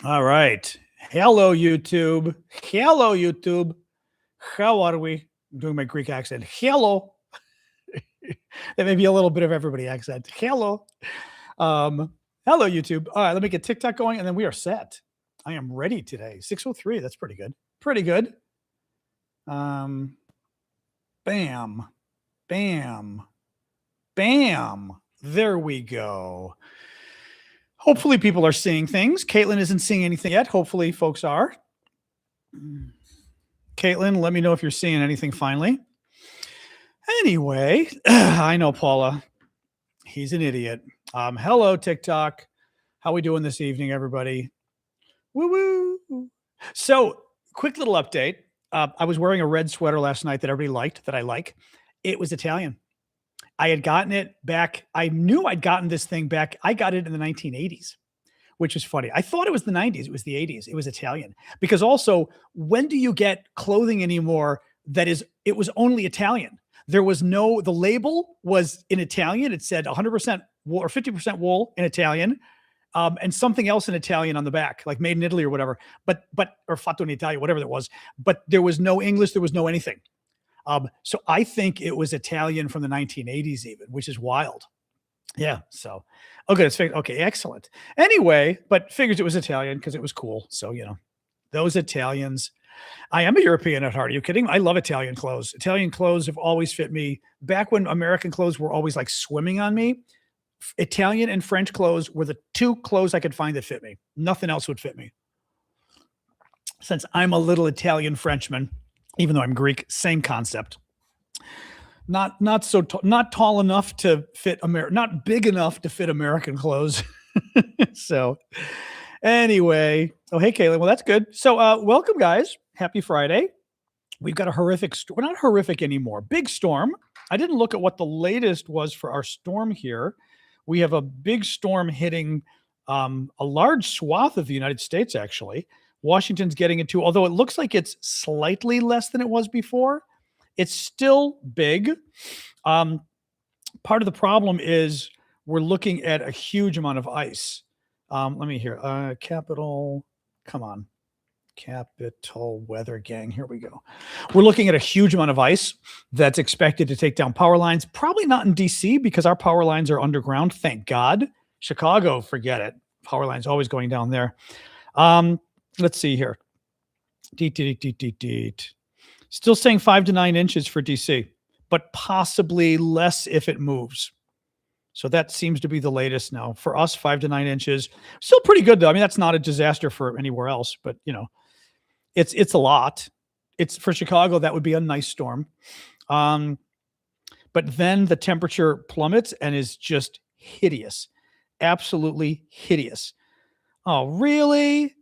All right. Hello, YouTube. Hello, YouTube. How are we? I'm doing my Greek accent. Hello. That may be a little bit of everybody accent. Hello. Um, Hello, YouTube. All right, let me get TikTok going, and then we are set. I am ready today. 6:03. That's pretty good. Pretty good. Um, Bam. Bam. Bam. There we go. Hopefully, people are seeing things. Caitlin isn't seeing anything yet. Hopefully, folks are. Caitlin, let me know if you're seeing anything finally. Anyway, I know Paula. He's an idiot. Hello, TikTok. How we doing this evening, everybody? Woo woo. So, quick little update. I was wearing a red sweater last night that everybody liked, that I like. It was Italian. I had gotten it back. I knew I'd gotten this thing back. I got it in the 1980s, which is funny. I thought it was the 90s. It was the 80s. It was Italian. Because also, when do you get clothing anymore it was only Italian? There was the label was in Italian. It said 100% wool or 50% wool in Italian, and something else in Italian on the back, like made in Italy or whatever, or fatto in Italia, whatever that was. But there was no English. There was no anything. So I think it was Italian from the 1980s even, which is wild. Yeah. So, okay. Okay. Excellent. Anyway, but figures it was Italian because it was cool. So, those Italians. I am a European at heart. Are you kidding? I love Italian clothes. Italian clothes have always fit me. Back when American clothes were always like swimming on me, Italian and French clothes were the two clothes I could find that fit me. Nothing else would fit me. Since I'm a little Italian Frenchman, even though I'm Greek, same concept. Not tall enough to fit not big enough to fit American clothes. So anyway, hey Caitlin, well that's good. So welcome guys, happy Friday. We've got a horrific storm. We're not horrific anymore. Big storm. I didn't look at what the latest was for our storm here. We have a big storm hitting a large swath of the United States actually. Washington's getting into, although it looks like it's slightly less than it was before, it's still big. Part of the problem is we're looking at a huge amount of ice. Let me hear. Capital weather gang. Here we go. We're looking at a huge amount of ice that's expected to take down power lines. Probably not in DC because our power lines are underground. Thank God. Chicago, forget it. Power lines always going down there. Let's see here. Still saying 5 to 9 inches for DC, but possibly less if it moves. So that seems to be the latest now. For us, 5 to 9 inches. Still pretty good, though. I mean, that's not a disaster for anywhere else, but, it's a lot. It's for Chicago, that would be a nice storm. But then the temperature plummets and is just hideous. Absolutely hideous. Oh, really?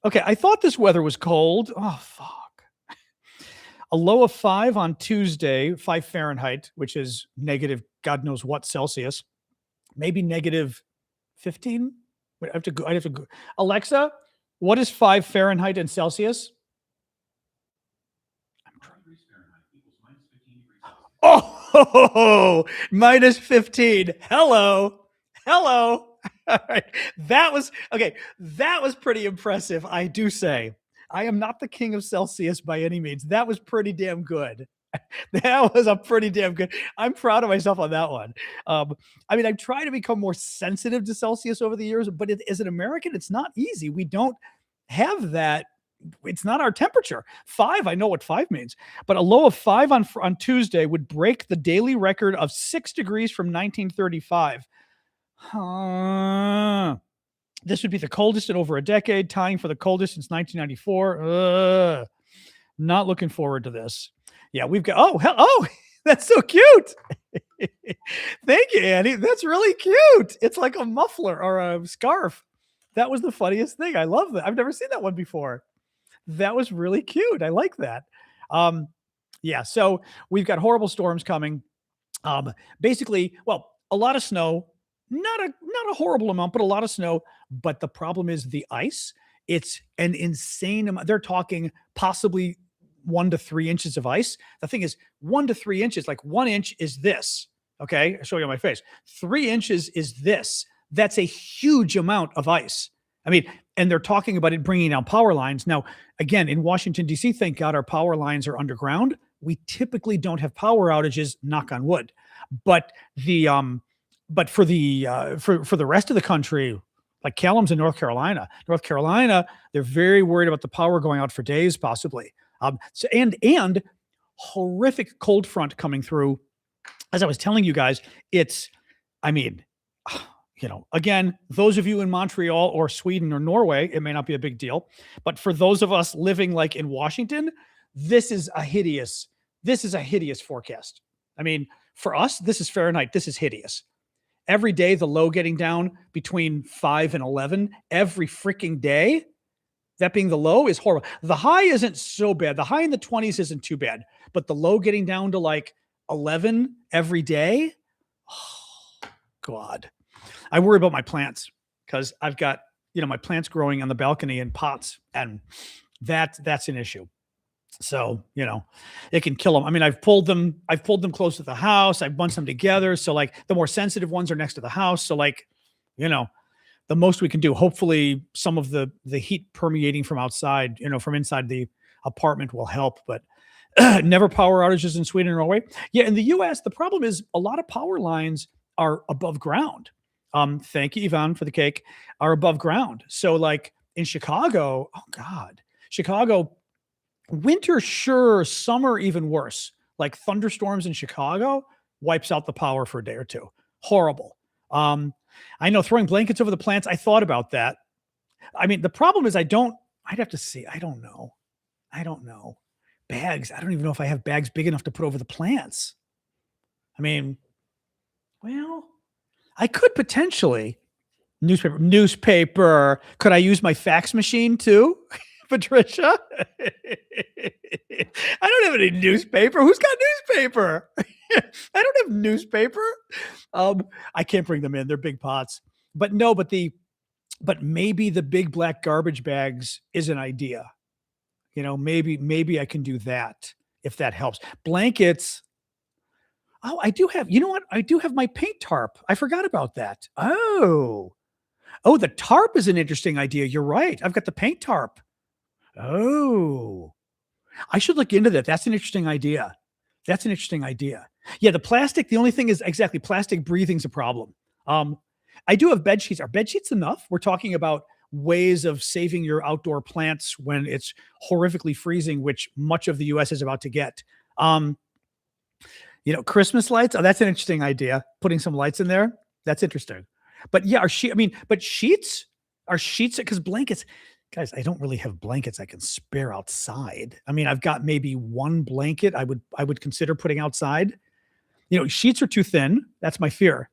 Okay, I thought this weather was cold. Oh, fuck. A low of 5 on Tuesday, 5 Fahrenheit, which is negative God knows what Celsius. Maybe negative 15? Wait, I'd have to go. Alexa, what is 5 Fahrenheit in Celsius? Oh, minus 15. Hello. All right. That was pretty impressive, I do say. I am not the king of Celsius by any means. That was pretty damn good. That was a pretty damn good. I'm proud of myself on that one. I've tried to become more sensitive to Celsius over the years, but as an American, it's not easy. We don't have that. It's not our temperature. 5, I know what 5 means, but a low of 5 on Tuesday would break the daily record of 6 degrees from 1935. This would be the coldest in over a decade, tying for the coldest since 1994. Not looking forward to this. Yeah, we've got, that's so cute. Thank you, Annie. That's really cute. It's like a muffler or a scarf. That was the funniest thing. I love that. I've never seen that one before. That was really cute. I like that. Yeah, so we've got horrible storms coming. Basically, a lot of snow, not a horrible amount, but a lot of snow. But the problem is the ice. It's an insane amount. They're talking possibly 1 to 3 inches of ice. The thing is 1 to 3 inches, like 1 inch is this. Okay. I'll show you on my face. 3 inches is this. That's a huge amount of ice. I mean, and they're talking about it bringing down power lines. Now, again, in Washington, D.C., thank God our power lines are underground. We typically don't have power outages, knock on wood. But for the rest of the country, like Callum's in North Carolina, they're very worried about the power going out for days, possibly. And horrific cold front coming through. As I was telling you guys, I mean, again, those of you in Montreal or Sweden or Norway, it may not be a big deal. But for those of us living like in Washington, this is a hideous forecast. I mean, for us, this is Fahrenheit. This is hideous. Every day, the low getting down between 5 and 11 every freaking day. That being the low is horrible. The high isn't so bad. The high in the 20s isn't too bad. But the low getting down to like 11 every day. Oh, God. I worry about my plants because I've got, my plants growing on the balcony in pots, and that's an issue. So, it can kill them. I mean, I've pulled them close to the house. I've bunched them together. So like the more sensitive ones are next to the house. So like, the most we can do, hopefully some of the heat permeating from outside, from inside the apartment will help, but never power outages in Sweden or Norway. Yeah. In the US, the problem is a lot of power lines are above ground. Thank you, Yvonne, for the cake, are above ground. So like in Chicago, oh God, Chicago, winter, sure. Summer, even worse. Like thunderstorms in Chicago wipes out the power for a day or two. Horrible. I know, throwing blankets over the plants. I thought about that. I mean, the problem is I'd have to see. I don't know. Bags. I don't even know if I have bags big enough to put over the plants. I mean, well, I could potentially newspaper. Could I use my fax machine too? Patricia? I don't have any newspaper. Who's got newspaper? I don't have newspaper. I can't bring them in. They're big pots. But maybe the big black garbage bags is an idea. Maybe I can do that if that helps. Blankets. Oh, I do have, you know what? I do have my paint tarp. I forgot about that. Oh, the tarp is an interesting idea. You're right. I've got the paint tarp. Oh, I should look into that. That's an interesting idea. Yeah, the plastic, the only thing is exactly plastic breathing's a problem. I do have bed sheets. Are bed sheets enough? We're talking about ways of saving your outdoor plants when it's horrifically freezing, which much of the US is about to get. Christmas lights. Oh, that's an interesting idea. Putting some lights in there. That's interesting. But yeah, sheets, because blankets, guys, I don't really have blankets I can spare outside. I mean, I've got maybe one blanket I would consider putting outside. Sheets are too thin. That's my fear.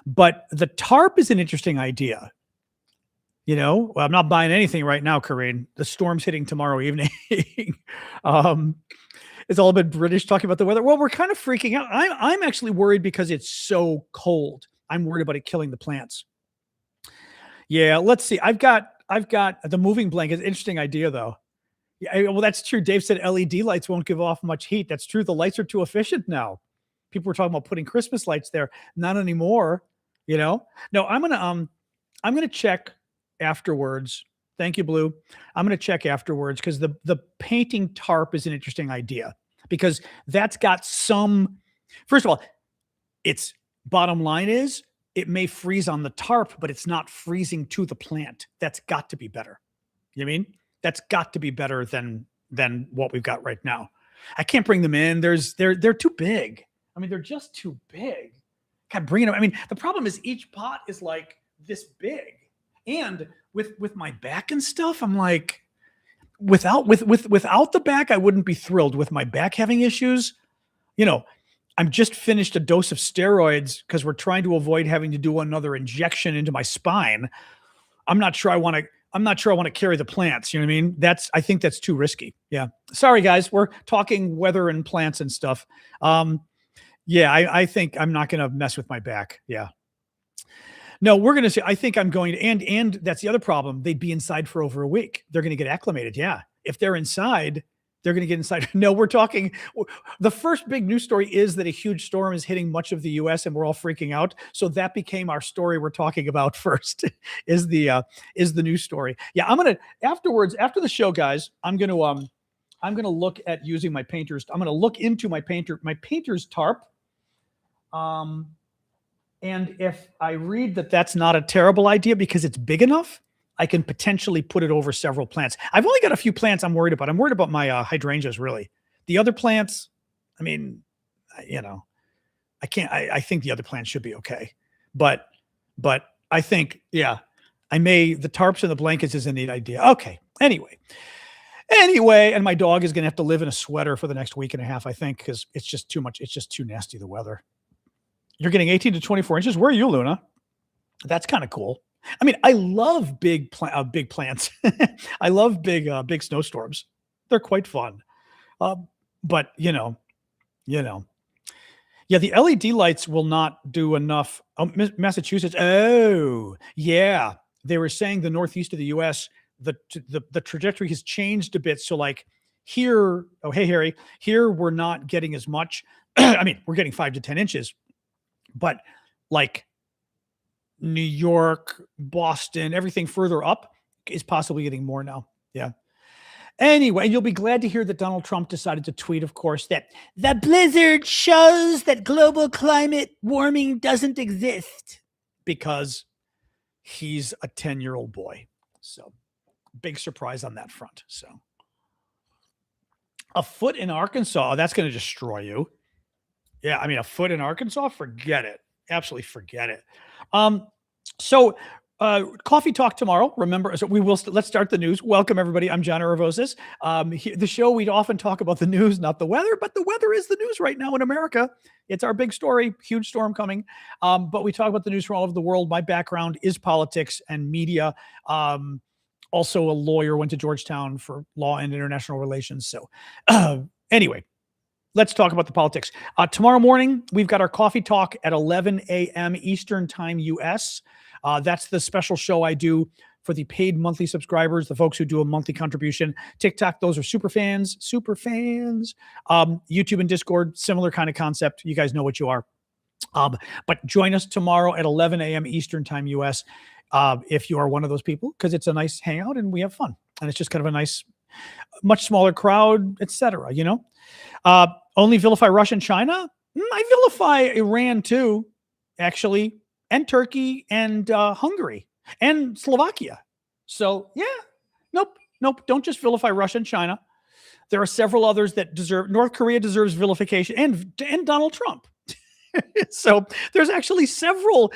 But the tarp is an interesting idea. Well, I'm not buying anything right now, Corinne. The storm's hitting tomorrow evening. It's all a bit British talking about the weather. Well, we're kind of freaking out. I'm actually worried because it's so cold. I'm worried about it killing the plants. Yeah, let's see. I've got the moving blanket. Interesting idea, though. Yeah, well, that's true. Dave said LED lights won't give off much heat. That's true. The lights are too efficient now. People were talking about putting Christmas lights there. Not anymore. No, I'm gonna check afterwards. Thank you, Blue. I'm gonna check afterwards because the painting tarp is an interesting idea because that's got some. First of all, its bottom line is it may freeze on the tarp, but it's not freezing to the plant. That's got to be better. You know what I mean? That's got to be better than what we've got right now. I can't bring them in. They're too big. I mean, they're just too big. God, bringing them. I mean, the problem is each pot is like this big, and with my back and stuff, I'm like, without the back, I wouldn't be thrilled. With my back having issues, I'm just finished a dose of steroids because we're trying to avoid having to do another injection into my spine. I'm not sure I want to carry the plants. You know what I mean? I think that's too risky. Yeah. Sorry, guys. We're talking weather and plants and stuff. Yeah, I think I'm not going to mess with my back. Yeah. No, we're going to see. I think I'm going to, and that's the other problem. They'd be inside for over a week. They're going to get acclimated. Yeah. If they're inside, They're going to get inside. No, we're talking. The first big news story is that a huge storm is hitting much of the U.S. and we're all freaking out. So that became our story. We're talking about first is the news story. Yeah, I'm gonna afterwards after the show, guys. I'm gonna look at using my painters. I'm gonna look into my painter's tarp. And if I read that that's not a terrible idea because it's big enough, I can potentially put it over several plants. I've only got a few plants I'm worried about. I'm worried about my hydrangeas, really. The other plants, I mean, I can't. I think the other plants should be okay, but I think, yeah, the tarps and the blankets is a neat idea. Okay. Anyway, and my dog is going to have to live in a sweater for the next week and a half, I think, because it's just too much. It's just too nasty, the weather. You're getting 18 to 24 inches. Where are you, Luna? That's kind of cool. I mean, I love big plants. I love big snowstorms. They're quite fun. But yeah, the LED lights will not do enough. Massachusetts. Oh, yeah. They were saying the northeast of the U.S., the trajectory has changed a bit. So like here, oh, hey, Harry, here we're not getting as much. I mean, we're getting 5 to 10 inches, but like New York, Boston, everything further up is possibly getting more now. Yeah. Anyway, you'll be glad to hear that Donald Trump decided to tweet, of course, that the blizzard shows that global climate warming doesn't exist because he's a 10-year-old boy. So big surprise on that front. So a foot in Arkansas, that's going to destroy you. Yeah, I mean, a foot in Arkansas, forget it. Absolutely forget it. So coffee talk tomorrow. Remember, so let's start the news. Welcome everybody. I'm John Aravosis. The show, we'd often talk about the news, not the weather, but the weather is the news right now in America. It's our big story, huge storm coming. But we talk about the news from all over the world. My background is politics and media. Also a lawyer, went to Georgetown for law and international relations. So anyway, let's talk about the politics. Tomorrow morning, we've got our coffee talk at 11 a.m. Eastern Time, U.S. That's the special show I do for the paid monthly subscribers, the folks who do a monthly contribution. TikTok, those are super fans. YouTube and Discord, similar kind of concept. You guys know what you are. But join us tomorrow at 11 a.m. Eastern Time, U.S. If you are one of those people, because it's a nice hangout and we have fun. And it's just kind of a nice, much smaller crowd, etc. Only vilify Russia and China? I vilify Iran too, actually, and Turkey and Hungary and Slovakia. So yeah, nope. Don't just vilify Russia and China. There are several others that deserve. North Korea deserves vilification, and Donald Trump. So there's actually several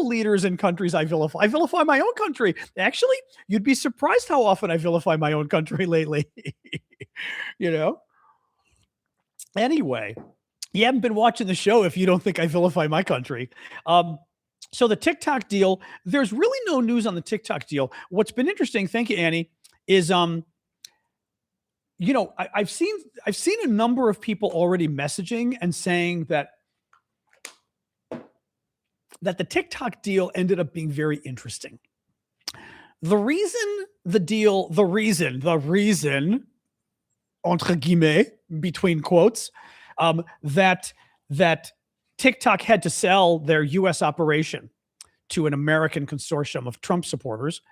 leaders in countries I vilify. I vilify my own country. Actually, you'd be surprised how often I vilify my own country lately. Anyway, you haven't been watching the show if you don't think I vilify my country. So the TikTok deal, there's really no news on the TikTok deal. What's been interesting, thank you, Annie, is I've seen a number of people already messaging and saying that the TikTok deal ended up being very interesting. The reason, entre guillemets, between quotes, that TikTok had to sell their U.S. operation to an American consortium of Trump supporters.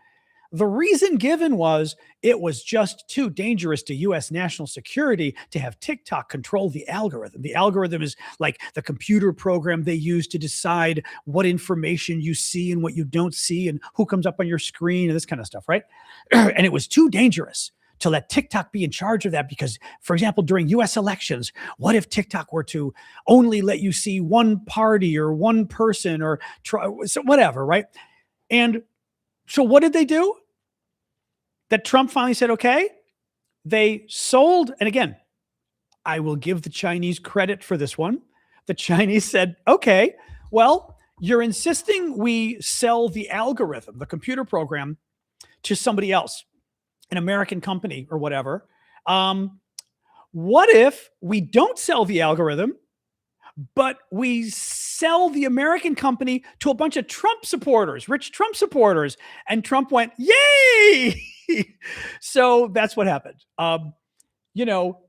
The reason given was it was just too dangerous to U.S. national security to have TikTok control the algorithm. The algorithm is like the computer program they use to decide what information you see and what you don't see and who comes up on your screen and this kind of stuff, right? And it was too dangerous to let TikTok be in charge of that because, for example, during U.S. elections, what if TikTok were to only let you see one party or one person or whatever, right? And so what did they do? That Trump finally said, okay, they sold. And again, I will give the Chinese credit for this one. The Chinese said, okay, well, you're insisting we sell the algorithm, the computer program, to somebody else, an American company or whatever. What if we don't sell the algorithm, but we sell the American company to a bunch of Trump supporters, rich Trump supporters? And Trump went, yay! So that's what happened. you know,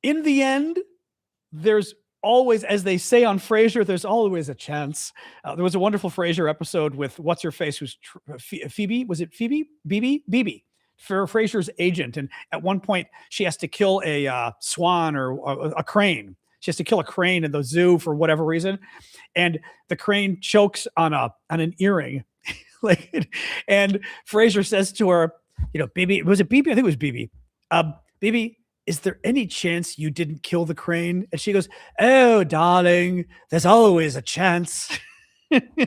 in the end, there's always, as they say on Frasier, there's always a chance. There was a wonderful Frasier episode with what's her face, who's Phoebe? Was it Phoebe? BB? For Frasier's agent, and at one point she has to kill a swan or a crane. She has to kill a crane in the zoo for whatever reason, and the crane chokes on an earring, like, and Frasier says to her, BB, was it BB? I think it was BB. BB, is there any chance you didn't kill the crane? And she goes, oh, darling, there's always a chance.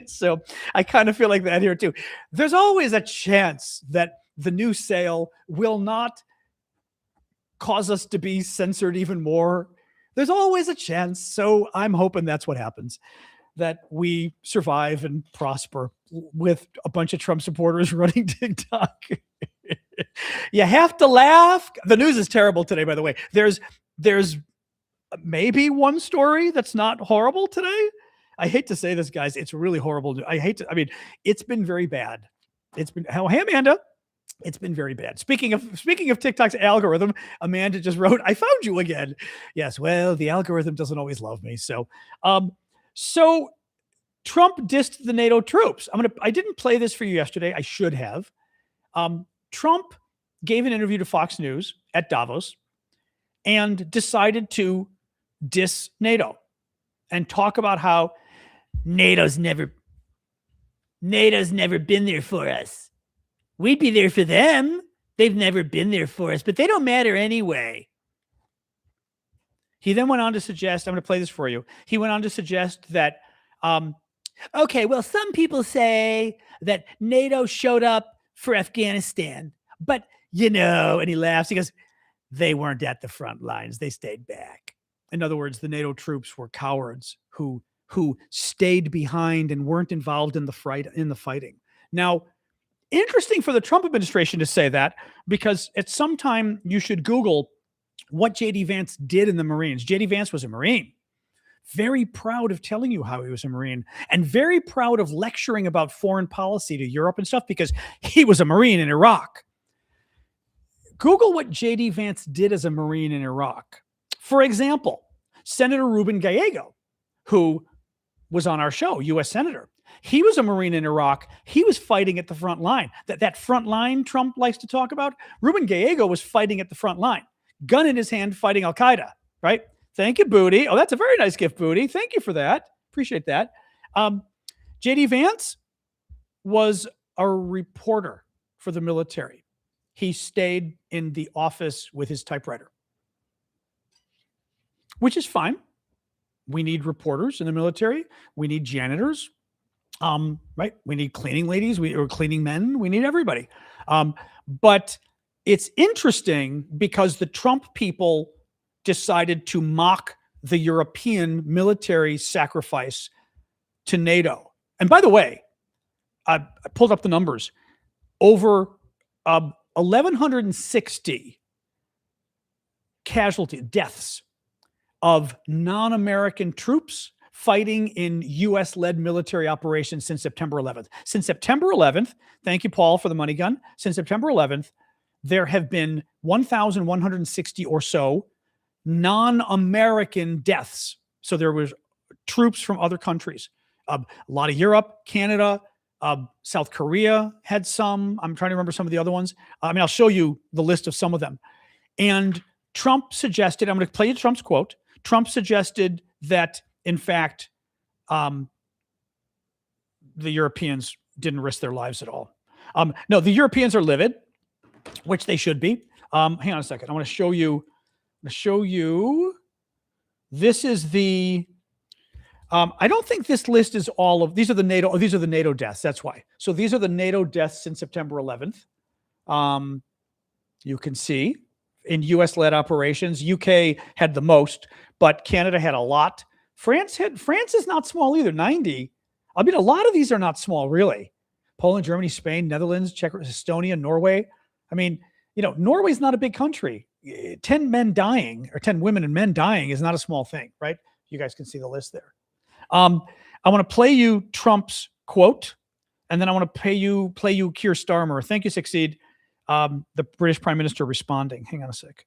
So I kind of feel like that here too. There's always a chance that the new sale will not cause us to be censored even more. There's always a chance. So I'm hoping that's what happens, that we survive and prosper with a bunch of Trump supporters running TikTok. You have to laugh. The news is terrible today, by the way. There's maybe one story that's not horrible today. I hate to say this, guys. It's really horrible. It's been very bad. It's been, hey, Amanda. It's been very bad. Speaking of TikTok's algorithm, Amanda just wrote, I found you again. Yes, well, the algorithm doesn't always love me. So Trump dissed the NATO troops. I didn't play this for you yesterday. I should have. Trump gave an interview to Fox News at Davos and decided to diss NATO and talk about how NATO's never been there for us. We'd be there for them. They've never been there for us, but they don't matter anyway. He then went on to suggest, I'm going to play this for you. He went on to suggest that, okay, well, some people say that NATO showed up for Afghanistan, but and he laughs. He goes, they weren't at the front lines. They stayed back. In other words, the NATO troops were cowards who stayed behind and weren't involved in the fighting. Now, interesting for the Trump administration to say that, because at some time you should Google what J.D. Vance did in the Marines. J.D. Vance was a Marine, very proud of telling you how he was a Marine, and very proud of lecturing about foreign policy to Europe and stuff, because he was a Marine in Iraq. Google what J.D. Vance did as a Marine in Iraq. For example, Senator Ruben Gallego, who was on our show, U.S. Senator. He was a Marine in Iraq. He was fighting at the front line. That front line Trump likes to talk about, Ruben Gallego was fighting at the front line, gun in his hand, fighting Al-Qaeda, right? Thank you, Booty. Oh, that's a very nice gift, Booty. Thank you for that. Appreciate that. J.D. Vance was a reporter for the military. He stayed in the office with his typewriter, which is fine. We need reporters in the military. We need janitors. Right? We need cleaning ladies, or cleaning men. We need everybody. But it's interesting because the Trump people decided to mock the European military sacrifice to NATO. And by the way, I pulled up the numbers. Over 1,160 deaths of non-American troops fighting in U.S.-led military operations since September 11th. Since September 11th, thank you, Paul, for the money gun. Since September 11th, there have been 1,160 or so non-American deaths. So there was troops from other countries. A lot of Europe, Canada, South Korea had some. I'm trying to remember some of the other ones. I'll show you the list of some of them. And Trump suggested, I'm going to play you Trump's quote. Trump suggested that, in fact, the Europeans didn't risk their lives at all. No, the Europeans are livid, which they should be. Hang on a second. I want to show you. This is the. I don't think this list is all of these are the NATO. These are the NATO deaths. That's why. So these are the NATO deaths since September 11th. You can see in U.S.-led operations, UK had the most, but Canada had a lot. France is not small either, 90. A lot of these are not small, really. Poland, Germany, Spain, Netherlands, Czech, Estonia, Norway. Norway's not a big country. 10 men dying, or 10 women and men dying, is not a small thing, right? You guys can see the list there. I want to play you Trump's quote, and then I want to play you Keir Starmer. Thank you, Succeed. The British Prime Minister responding. Hang on a sec.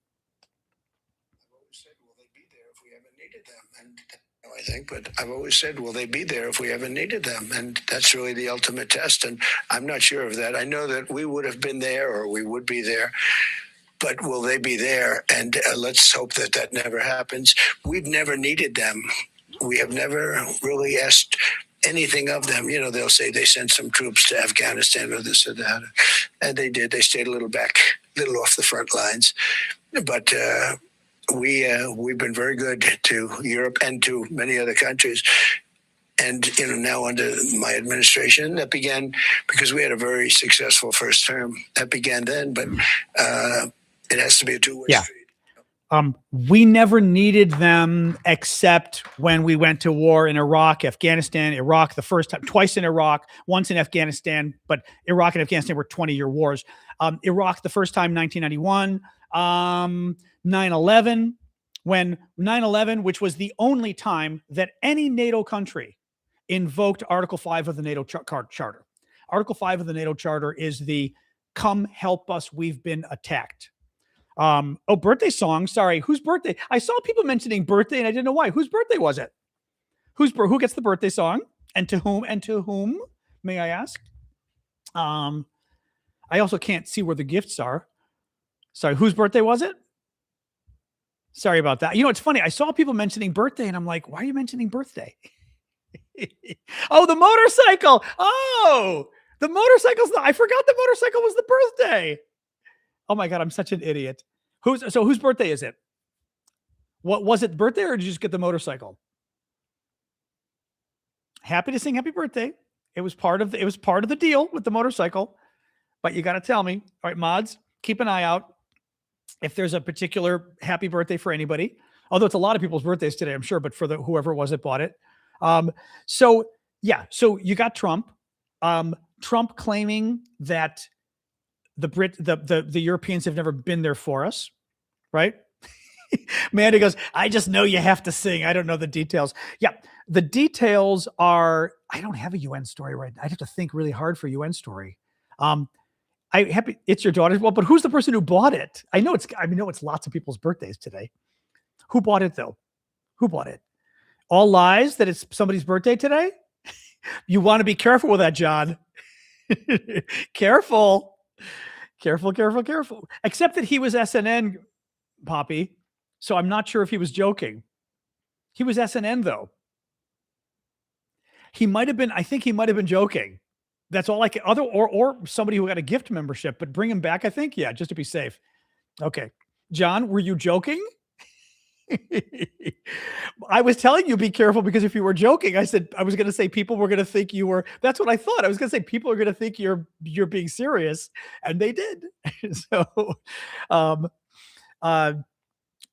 I think, but I've always said, will they be there if we ever needed them? And that's really the ultimate test. And I'm not sure of that. I know that we would have been there, or we would be there, but will they be there? And let's hope that that never happens. We've never needed them. We have never really asked anything of them. You know, they'll say they sent some troops to Afghanistan or this or that. And they did. They stayed a little back, a little off the front lines. But we've been very good to Europe and to many other countries. And, you know, now under my administration, that began because we had a very successful first term. That began then, but it has to be a two-way street. We never needed them except when we went to war in Iraq, Afghanistan, Iraq, the first time, twice in Iraq, once in Afghanistan, but Iraq and Afghanistan were 20-year wars. Iraq, the first time, 1991, 9/11, when 9/11, which was the only time that any NATO country invoked Article 5 of the NATO Charter. Article 5 of the NATO Charter is the come help us, we've been attacked. Birthday song. Sorry, whose birthday? I saw people mentioning birthday and I didn't know why. Whose birthday was it? Who gets the birthday song? And to whom? And to whom, may I ask? I also can't see where the gifts are. Sorry, whose birthday was it? Sorry about that. You know, it's funny. I saw people mentioning birthday and I'm like, why are you mentioning birthday? Oh, the motorcycle. Oh, the motorcycle's I forgot the motorcycle was the birthday. Oh my God, I'm such an idiot. Whose birthday is it? What was it, birthday, or did you just get the motorcycle? Happy to sing happy birthday. It was part of the deal with the motorcycle, but you got to tell me. All right, mods, keep an eye out if there's a particular happy birthday for anybody. Although it's a lot of people's birthdays today, I'm sure, but for whoever it was that bought it. So you got Trump. Trump claiming that the Europeans have never been there for us, right? Mandy goes, I just know you have to sing. I don't know the details. Yeah, the details are, I don't have a UN story right now. I'd have to think really hard for a UN story. It's your daughter's. Well, but who's the person who bought it? I know it's lots of people's birthdays today. Who bought it though? Who bought it? All lies that it's somebody's birthday today? You want to be careful with that, John. Careful. Except that he was SNN, Poppy. So I'm not sure if he was joking. He was SNN though. He might have been, I think he might have been joking. That's all I can, or somebody who got a gift membership, but bring him back, I think. Yeah, just to be safe. Okay. John, were you joking? I was telling you be careful because if you were joking, I said I was going to say people were going to think you were. That's what I thought. I was going to say people are going to think you're being serious, and they did. So,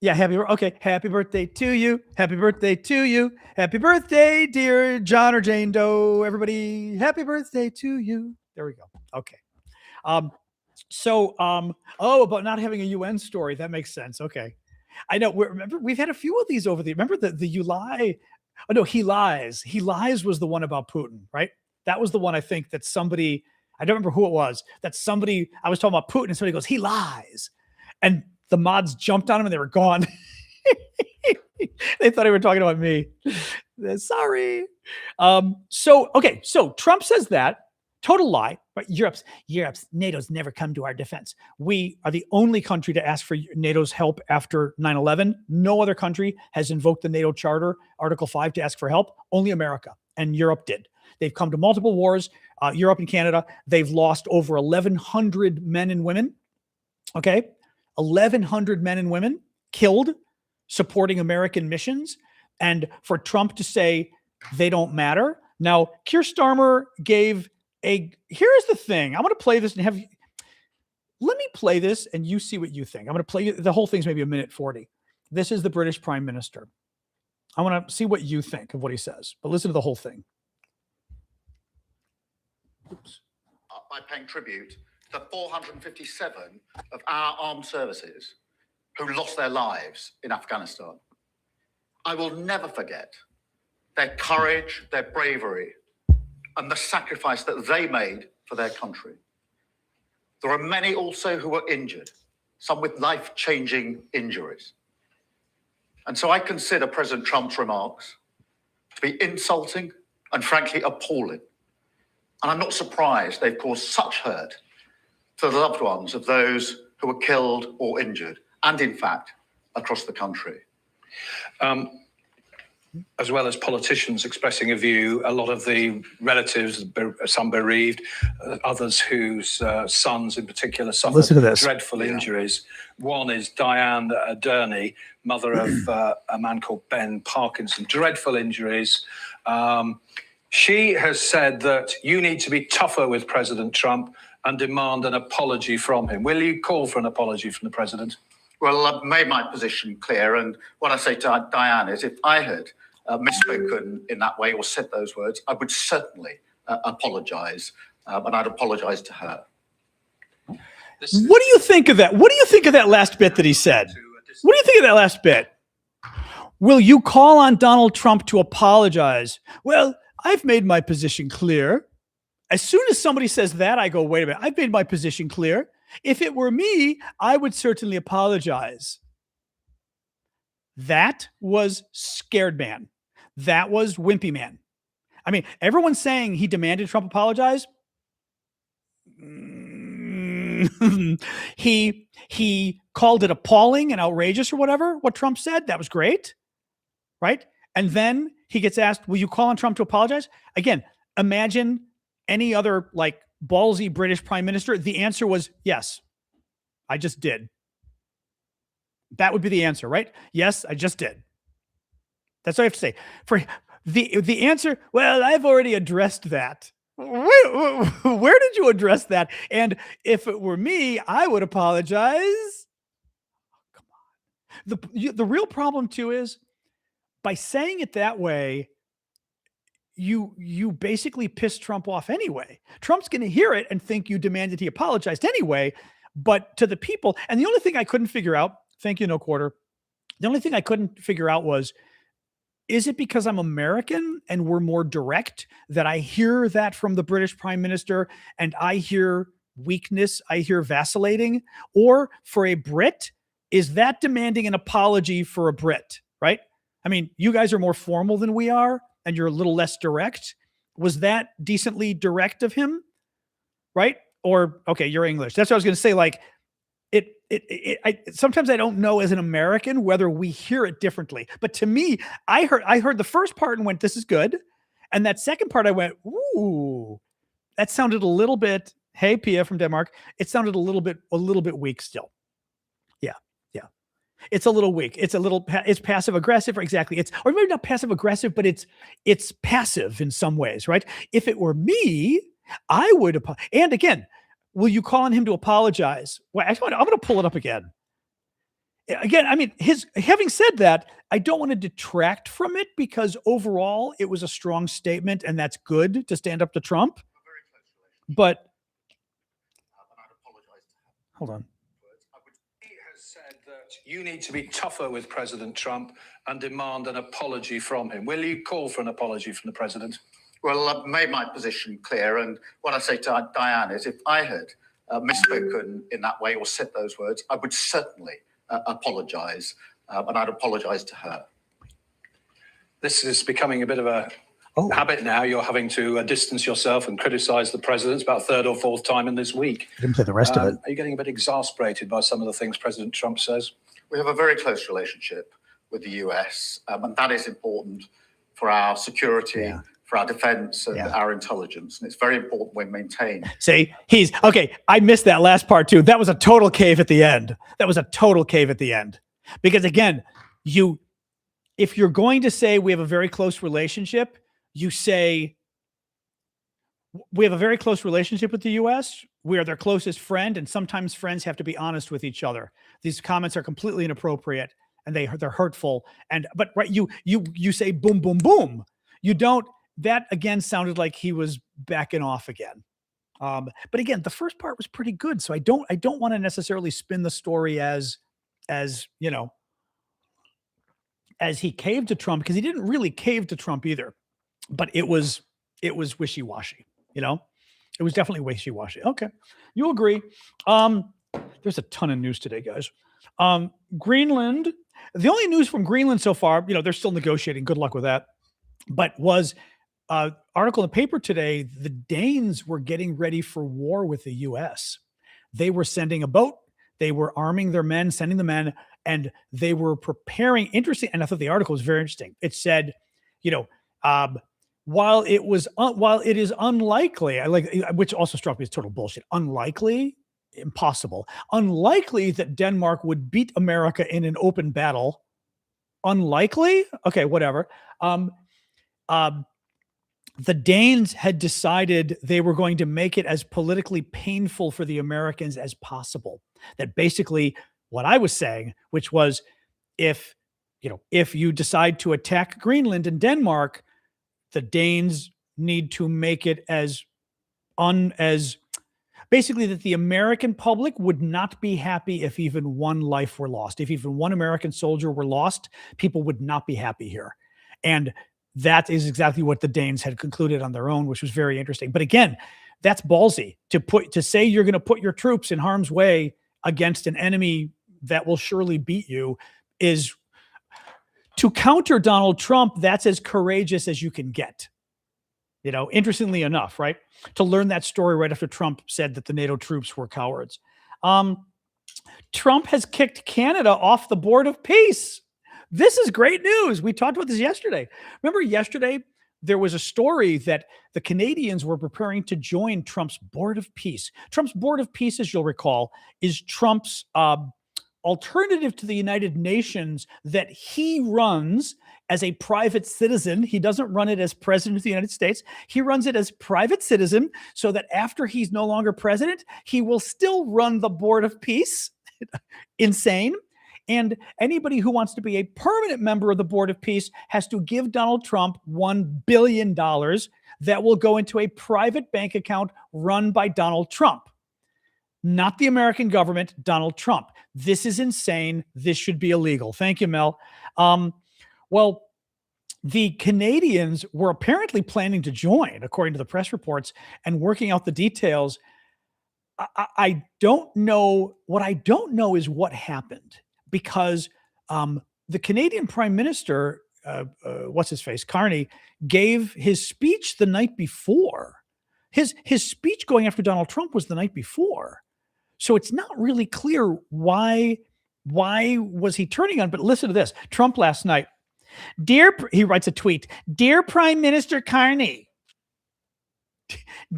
yeah. Happy birthday to you. Happy birthday to you. Happy birthday, dear John or Jane Doe. Everybody, happy birthday to you. There we go. Okay. About not having a UN story. That makes sense. Okay. I know. Remember, we've had a few of these over the. Remember the you lie. Oh no, he lies. He lies was the one about Putin, right? That was the one I think that somebody. I don't remember who it was. That somebody. I was talking about Putin, and somebody goes, "He lies," and the mods jumped on him, and they were gone. They thought they were talking about me. Sorry. So Trump says that. Total lie, but Europe's NATO's never come to our defense. We are the only country to ask for NATO's help after 9/11. No other country has invoked the NATO Charter, Article 5, to ask for help. Only America and Europe did. They've come to multiple wars, Europe and Canada. They've lost over 1,100 men and women. Okay, 1,100 men and women killed supporting American missions. And for Trump to say they don't matter. Now, Keir Starmer gave here's the thing. I'm going to play this and let me play this and you see what you think. I'm going to play the whole thing's maybe 1:40. This is the British Prime Minister. I want to see what you think of what he says, but listen to the whole thing. Oops. By paying tribute to 457 of our armed services who lost their lives in Afghanistan. I will never forget their courage, their bravery, and the sacrifice that they made for their country. There are many also who were injured, some with life-changing injuries. And so I consider President Trump's remarks to be insulting and frankly appalling. And I'm not surprised they've caused such hurt to the loved ones of those who were killed or injured, and in fact, across the country. As well as politicians expressing a view, a lot of the relatives, some bereaved, others whose sons in particular suffered dreadful injuries. One is Diane Durney, mother of a man called Ben Parkinson, dreadful injuries. She has said that you need to be tougher with President Trump and demand an apology from him. Will you call for an apology from the president? Well, I've made my position clear, and what I say to Diane is if I had misspoken in that way or said those words, I would certainly apologise, and I'd apologise to her. What do you think of that? What do you think of that last bit that he said? What do you think of that last bit? Will you call on Donald Trump to apologize? Well, I've made my position clear. As soon as somebody says that, I go, wait a minute, I've made my position clear. If it were me, I would certainly apologize. That was scared man. That was wimpy man. I mean, everyone's saying he demanded Trump apologize. He called it appalling and outrageous or whatever, what Trump said. That was great, right? And then he gets asked, will you call on Trump to apologize? Again, imagine any other like ballsy British prime minister. The answer was yes, I just did. That would be the answer, right? Yes, I just did. That's what I have to say. For the answer, well, I've already addressed that. Where did you address that? And if it were me, I would apologize. Come on. The real problem too is by saying it that way, you basically piss Trump off anyway. Trump's going to hear it and think you demanded he apologized anyway. But to the people, and the only thing I couldn't figure out, thank you, no quarter. The only thing I couldn't figure out was, is it because I'm American and we're more direct that I hear that from the British prime minister and I hear weakness, I hear vacillating? Or for a Brit, is that demanding an apology for a Brit, right? I mean, you guys are more formal than we are and you're a little less direct. Was that decently direct of him, right? Or, okay, you're English. That's what I was going to say. Like, sometimes I don't know as an American whether we hear it differently. But to me, I heard the first part and went, this is good. And that second part, I went, ooh, that sounded a little bit, hey, Pia from Denmark, it sounded a little bit weak still. Yeah. It's a little weak. It's passive aggressive. Exactly. Or maybe not passive aggressive, but it's passive in some ways, right? If it were me, I would, and again, will you call on him to apologize? Well, actually, I'm going to pull it up again. Again, I mean, having said that, I don't want to detract from it because overall it was a strong statement and that's good to stand up to Trump. But hold on. He has said that you need to be tougher with President Trump and demand an apology from him. Will you call for an apology from the president? Well, I've made my position clear, and what I say to Diane is if I had misspoken in that way or said those words, I would certainly apologise, and I'd apologise to her. This is becoming a bit of a habit now. You're having to distance yourself and criticise the president. It's about third or fourth time in this week. I didn't play the rest of it. Are you getting a bit exasperated by some of the things President Trump says? We have a very close relationship with the US, and that is important for our security, for our defense and our intelligence. And it's very important we maintain. See, okay. I missed that last part too. That was a total cave at the end. Because again, if you're going to say we have a very close relationship, you say we have a very close relationship with the U.S. We are their closest friend. And sometimes friends have to be honest with each other. These comments are completely inappropriate and they're hurtful. But right, you say boom, boom, boom. You don't. That again sounded like he was backing off again. But again, the first part was pretty good. So I don't want to necessarily spin the story as you know, as he caved to Trump, because he didn't really cave to Trump either. But it was wishy-washy, you know? It was definitely wishy-washy. Okay. You agree. There's a ton of news today, guys. Greenland. The only news from Greenland so far, you know, they're still negotiating. Good luck with that. but was article in the paper today, the Danes were getting ready for war with the U.S. They were sending a boat. They were arming their men, sending the men, and they were preparing. Interesting, and I thought the article was very interesting. It said, while it is unlikely, which also struck me as total bullshit. Unlikely, impossible. Unlikely that Denmark would beat America in an open battle. Unlikely. Okay, whatever. The Danes had decided they were going to make it as politically painful for the Americans as possible. That basically what I was saying, which was if you decide to attack Greenland and Denmark, the Danes need to make it as basically that the American public would not be happy if even one life were lost. If even one American soldier were lost, people would not be happy here. And that is exactly what the Danes had concluded on their own, which was very interesting. But again, that's ballsy to say you're going to put your troops in harm's way against an enemy that will surely beat you. Is to counter Donald Trump. That's as courageous as you can get. Interestingly enough, right? To learn that story right after Trump said that the NATO troops were cowards. Trump has kicked Canada off the Board of Peace. This is great news. We talked about this yesterday. Remember yesterday, there was a story that the Canadians were preparing to join Trump's Board of Peace. Trump's Board of Peace, as you'll recall, is Trump's alternative to the United Nations that he runs as a private citizen. He doesn't run it as president of the United States. He runs it as private citizen so that after he's no longer president, he will still run the Board of Peace. Insane. And anybody who wants to be a permanent member of the Board of Peace has to give Donald Trump $1 billion that will go into a private bank account run by Donald Trump. Not the American government, Donald Trump. This is insane. This should be illegal. Thank you, Mel. Well, the Canadians were apparently planning to join, according to the press reports, and working out the details. I don't know. What I don't know is what happened. Because the Canadian Prime Minister, what's his face, Carney, gave his speech the night before. His speech going after Donald Trump was the night before. So it's not really clear why was he turning on. But listen to this. Trump last night, he writes a tweet, "Dear Prime Minister Carney,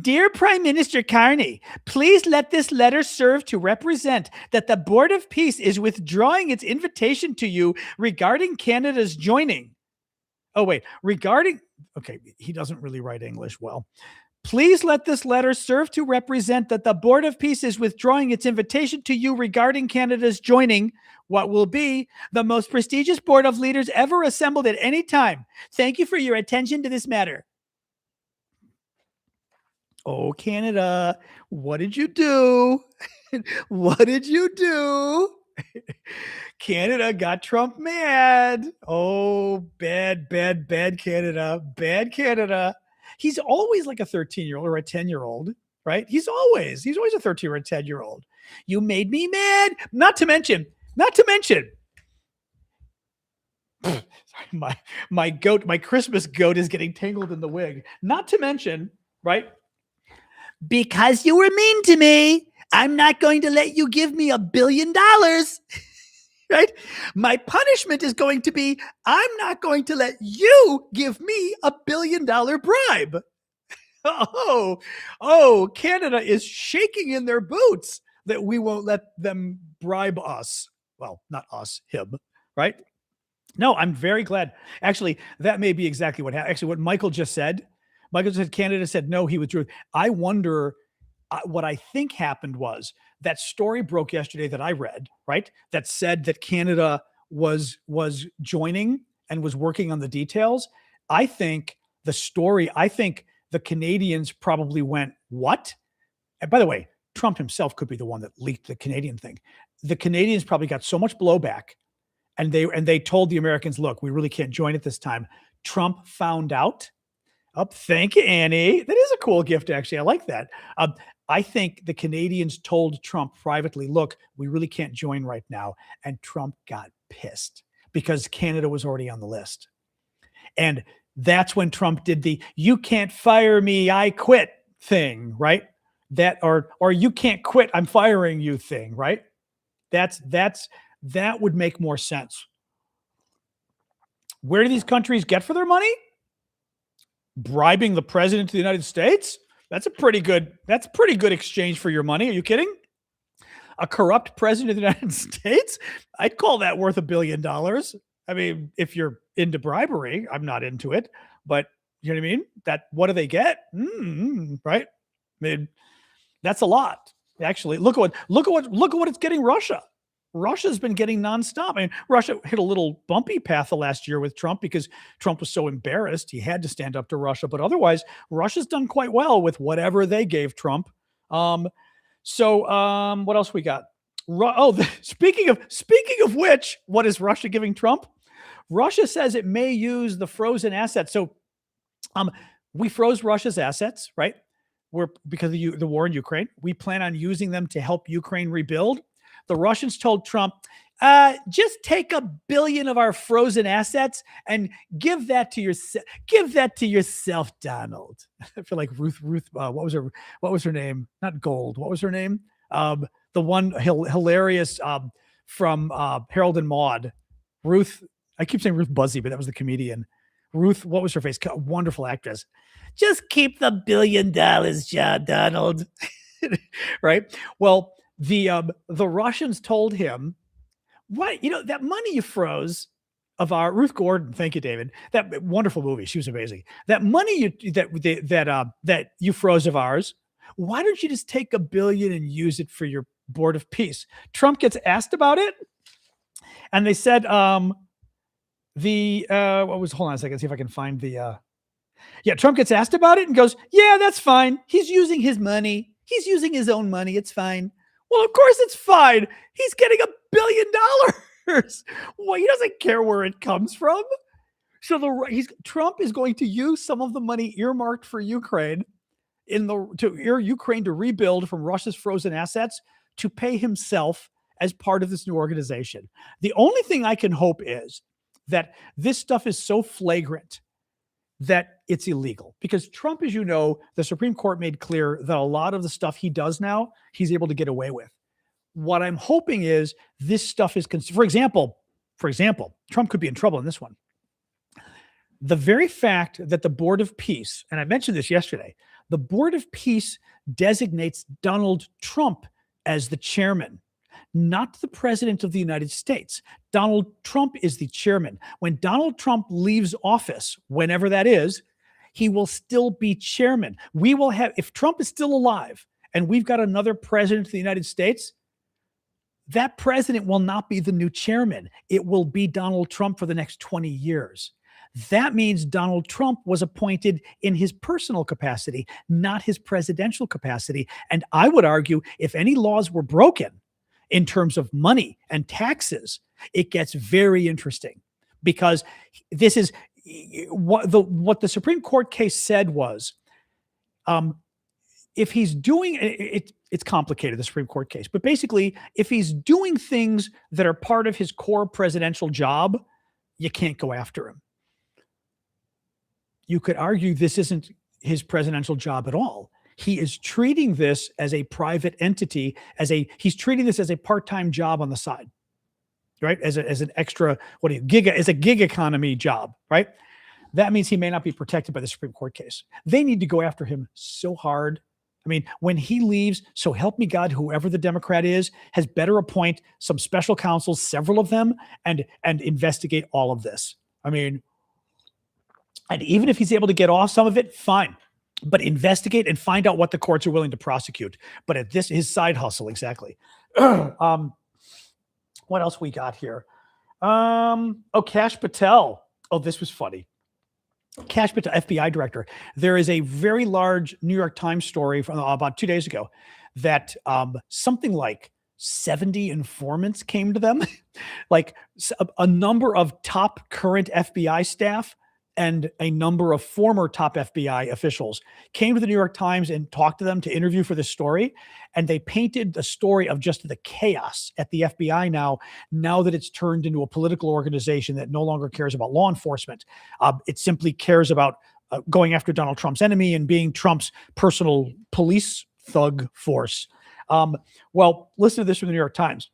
Dear Prime Minister Carney, please let this letter serve to represent that the Board of Peace is withdrawing its invitation to you regarding Canada's joining." Oh, wait, okay, he doesn't really write English well. "Please let this letter serve to represent that the Board of Peace is withdrawing its invitation to you regarding Canada's joining what will be the most prestigious board of leaders ever assembled at any time. Thank you for your attention to this matter." Oh, Canada, what did you do? What did you do? Canada got Trump mad. Oh, bad Canada. Bad Canada. He's always like a 13-year-old or a 10-year-old, right? He's always a 13 or a 10-year-old. You made me mad. Not to mention, sorry, my Christmas goat is getting tangled in the wig. Not to mention, right? "Because you were mean to me, I'm not going to let you give me $1 billion. Right? My punishment is going to be, I'm not going to let you give me $1 billion bribe." Oh, Canada is shaking in their boots that we won't let them bribe us. Well, not us, him, right? No, I'm very glad. Actually, that may be exactly what happened. Actually, what Michael just said, Canada said no, he withdrew. I wonder, what I think happened was that story broke yesterday that I read, right? That said that Canada was joining and was working on the details. I think the Canadians probably went, "What?" And by the way, Trump himself could be the one that leaked the Canadian thing. The Canadians probably got so much blowback, and they told the Americans, "Look, we really can't join at this time." Trump found out. Oh, thank you, Annie. That is a cool gift, actually. I like that. I think the Canadians told Trump privately, "Look, we really can't join right now." And Trump got pissed because Canada was already on the list. And That's when Trump did the "you can't fire me, I quit" thing, right? That or "you can't quit, I'm firing you" thing, right? That would make more sense. Where do these countries get for their money? Bribing the president of the United States? That's pretty good exchange for your money. Are you kidding? A corrupt president of the United States? I'd call that worth $1 billion. I mean, if you're into bribery, I'm not into it, but you know what I mean? What do they get? Right? I mean, that's a lot. Actually, look at what it's getting Russia. Russia's been getting nonstop. I mean, Russia hit a little bumpy path the last year with Trump because Trump was so embarrassed. He had to stand up to Russia. But otherwise, Russia's done quite well with whatever they gave Trump. What else we got? Speaking of which, what is Russia giving Trump? Russia says it may use the frozen assets. So we froze Russia's assets, right? Because of the war in Ukraine. We plan on using them to help Ukraine rebuild. The Russians told Trump, just take $1 billion of our frozen assets and give that to yourself, Donald. I feel like Ruth. What was her name? Not Gold. What was her name? The one hilarious from Harold and Maude. Ruth. I keep saying Ruth Buzzy, but that was the comedian. Ruth. What was her face? Wonderful actress. Just keep the $1 billion, Donald. Right? Well. The Russians told him, "What, that money you froze of our Ruth Gordon, thank you, David. That wonderful movie, she was amazing. That money that you froze of ours, why don't you just take $1 billion and use it for your board of peace?" Trump gets asked about it, and they said, hold on a second, see if I can find the. Trump gets asked about it and goes, "Yeah, that's fine. He's using his money. He's using his own money. It's fine." Well, of course it's fine. He's getting $1 billion. Well, he doesn't care where it comes from. So Trump is going to use some of the money earmarked for Ukraine Ukraine to rebuild from Russia's frozen assets to pay himself as part of this new organization. The only thing I can hope is that this stuff is so flagrant that it's illegal, because Trump, as you know, the Supreme Court made clear that a lot of the stuff he does now, he's able to get away with. What I'm hoping is this stuff is, for example, Trump could be in trouble in this one. The very fact that the Board of Peace, and I mentioned this yesterday, the Board of Peace designates Donald Trump as the chairman, not the president of the United States. Donald Trump is the chairman. When Donald Trump leaves office, whenever that is, he will still be chairman. If Trump is still alive and we've got another president of the United States, that president will not be the new chairman. It will be Donald Trump for the next 20 years. That means Donald Trump was appointed in his personal capacity, not his presidential capacity. And I would argue if any laws were broken in terms of money and taxes, it gets very interesting, because this is what the Supreme Court case said was, if he's doing it, it's complicated, the Supreme Court case, but basically, if he's doing things that are part of his core presidential job, you can't go after him. You could argue this isn't his presidential job at all. He is treating this as a private entity, he's treating this as a part-time job on the side, right? As an extra, as a gig economy job, right? That means he may not be protected by the Supreme Court case. They need to go after him so hard. I mean, when he leaves, so help me God, whoever the Democrat is, has better appoint some special counsels, several of them, and investigate all of this. I mean, and even if he's able to get off some of it, fine. But investigate and find out what the courts are willing to prosecute. But at his side hustle, exactly. What else we got here? Kash Patel. Oh, this was funny. Kash Patel, FBI director. There is a very large New York Times story from about 2 days ago that something like 70 informants came to them, like a number of top current FBI staff and a number of former top FBI officials came to the New York Times and talked to them to interview for this story. And they painted the story of just the chaos at the FBI now that it's turned into a political organization that no longer cares about law enforcement. It simply cares about going after Donald Trump's enemy and being Trump's personal police thug force. Well, listen to this from the New York Times.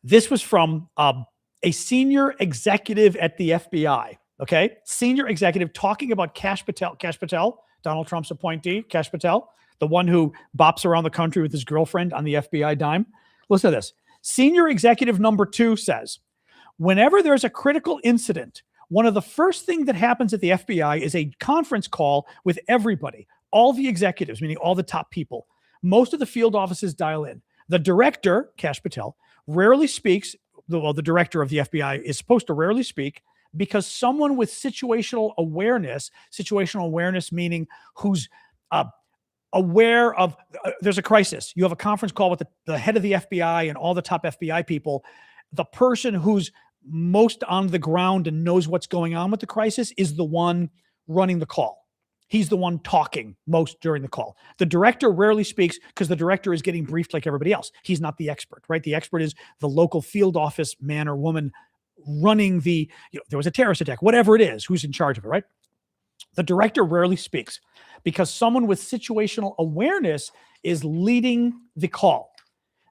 This was from a senior executive at the FBI. Okay, senior executive talking about Kash Patel, Donald Trump's appointee, Kash Patel, the one who bops around the country with his girlfriend on the FBI dime. Listen to this. Senior executive number 2 says, whenever there's a critical incident, one of the first things that happens at the FBI is a conference call with everybody, all the executives, meaning all the top people. Most of the field offices dial in. The director, Kash Patel, rarely speaks. Well, the director of the FBI is supposed to rarely speak, because someone with situational awareness meaning who's aware of there's a crisis. You have a conference call with the head of the FBI and all the top FBI people. The person who's most on the ground and knows what's going on with the crisis is the one running the call. He's the one talking most during the call. The director rarely speaks because the director is getting briefed like everybody else. He's not the expert, right? The expert is the local field office man or woman running there was a terrorist attack, whatever it is, who's in charge of it, right? The director rarely speaks because someone with situational awareness is leading the call.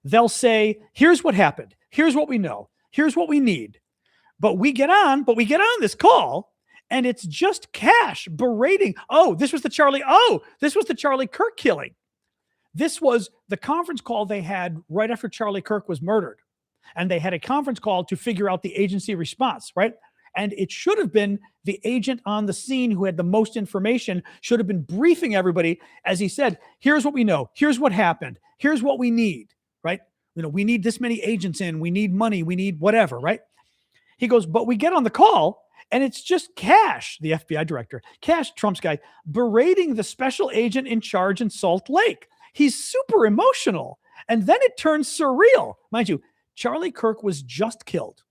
They'll say, here's what happened. Here's what we know. Here's what we need. But we get on this call and it's just Kash berating. This was the Charlie Kirk killing. This was the conference call they had right after Charlie Kirk was murdered. And they had a conference call to figure out the agency response, right? And it should have been the agent on the scene who had the most information should have been briefing everybody as he said, here's what we know. Here's what happened. Here's what we need, right? We need this many agents in. We need money. We need whatever, right? He goes, but we get on the call and it's just Kash, the FBI director, Kash, Trump's guy, berating the special agent in charge in Salt Lake. He's super emotional. And then it turns surreal. Mind you, Charlie Kirk was just killed,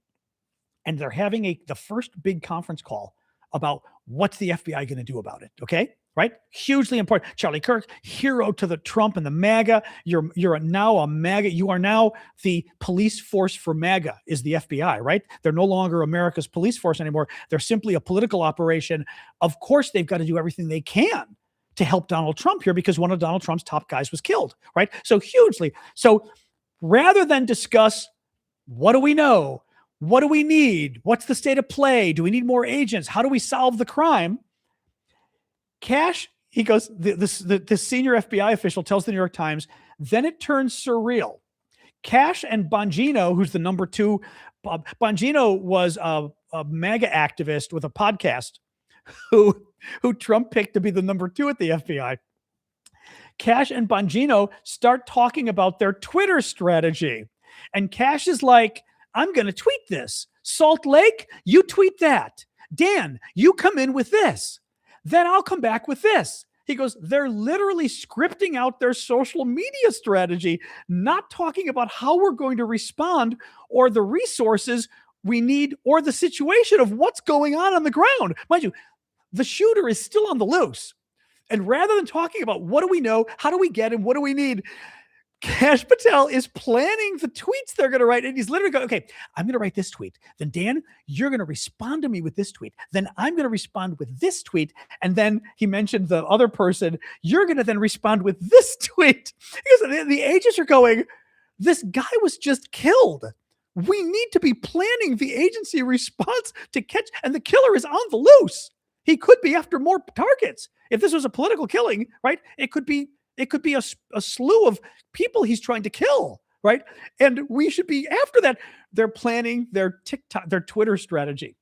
and they're having the first big conference call about what's the FBI going to do about it. Okay, right? Hugely important. Charlie Kirk, hero to the Trump and the MAGA. You're now a MAGA. You are now the police force for MAGA. Is the FBI, right? They're no longer America's police force anymore. They're simply a political operation. Of course, they've got to do everything they can to help Donald Trump here because one of Donald Trump's top guys was killed, right? So hugely. So rather than discuss what do we know? What do we need? What's the state of play? Do we need more agents? How do we solve the crime? Kash, he goes, the senior FBI official tells the New York Times, then it turns surreal. Kash and Bongino, who's the number 2, Bongino was a MAGA activist with a podcast who Trump picked to be the number 2 at the FBI. Kash and Bongino start talking about their Twitter strategy. And Kash is like, I'm going to tweet this. Salt Lake, you tweet that. Dan, you come in with this. Then I'll come back with this. He goes, they're literally scripting out their social media strategy, not talking about how we're going to respond or the resources we need or the situation of what's going on the ground. Mind you, the shooter is still on the loose. And rather than talking about what do we know, how do we get and what do we need, Kash Patel is planning the tweets they're going to write. And he's literally going, okay, I'm going to write this tweet. Then Dan, you're going to respond to me with this tweet. Then I'm going to respond with this tweet. And then he mentioned the other person. You're going to then respond with this tweet. Because the agents are going, this guy was just killed. We need to be planning the agency response to catch. And the killer is on the loose. He could be after more targets. If this was a political killing, right? It could be a slew of people he's trying to kill, right? And we should be after that. They're planning their Twitter strategy.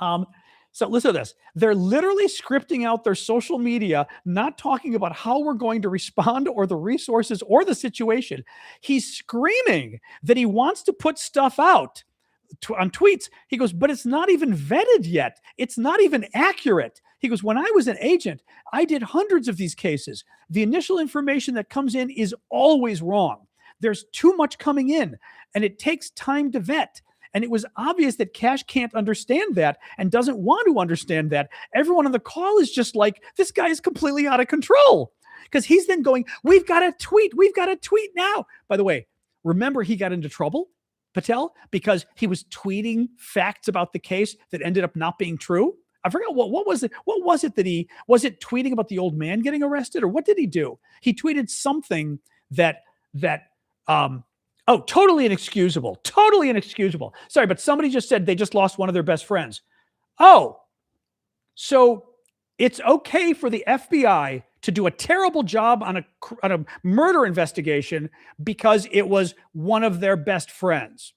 So listen to this. They're literally scripting out their social media, not talking about how we're going to respond or the resources or the situation. He's screaming that he wants to put stuff out on tweets. He goes, but it's not even vetted yet. It's not even accurate. He goes, when I was an agent, I did hundreds of these cases. The initial information that comes in is always wrong. There's too much coming in and it takes time to vet. And it was obvious that Cash can't understand that and doesn't want to understand that. Everyone on the call is just like, this guy is completely out of control. Because he's then going, we've got to tweet now. By the way, remember he got into trouble, Patel, because he was tweeting facts about the case that ended up not being true. I forgot what was it. What was it that was it tweeting about the old man getting arrested, or what did he do? He tweeted something that totally inexcusable. Sorry, but somebody just said they just lost one of their best friends. Oh, so it's okay for the FBI to do a terrible job on a murder investigation because it was one of their best friends.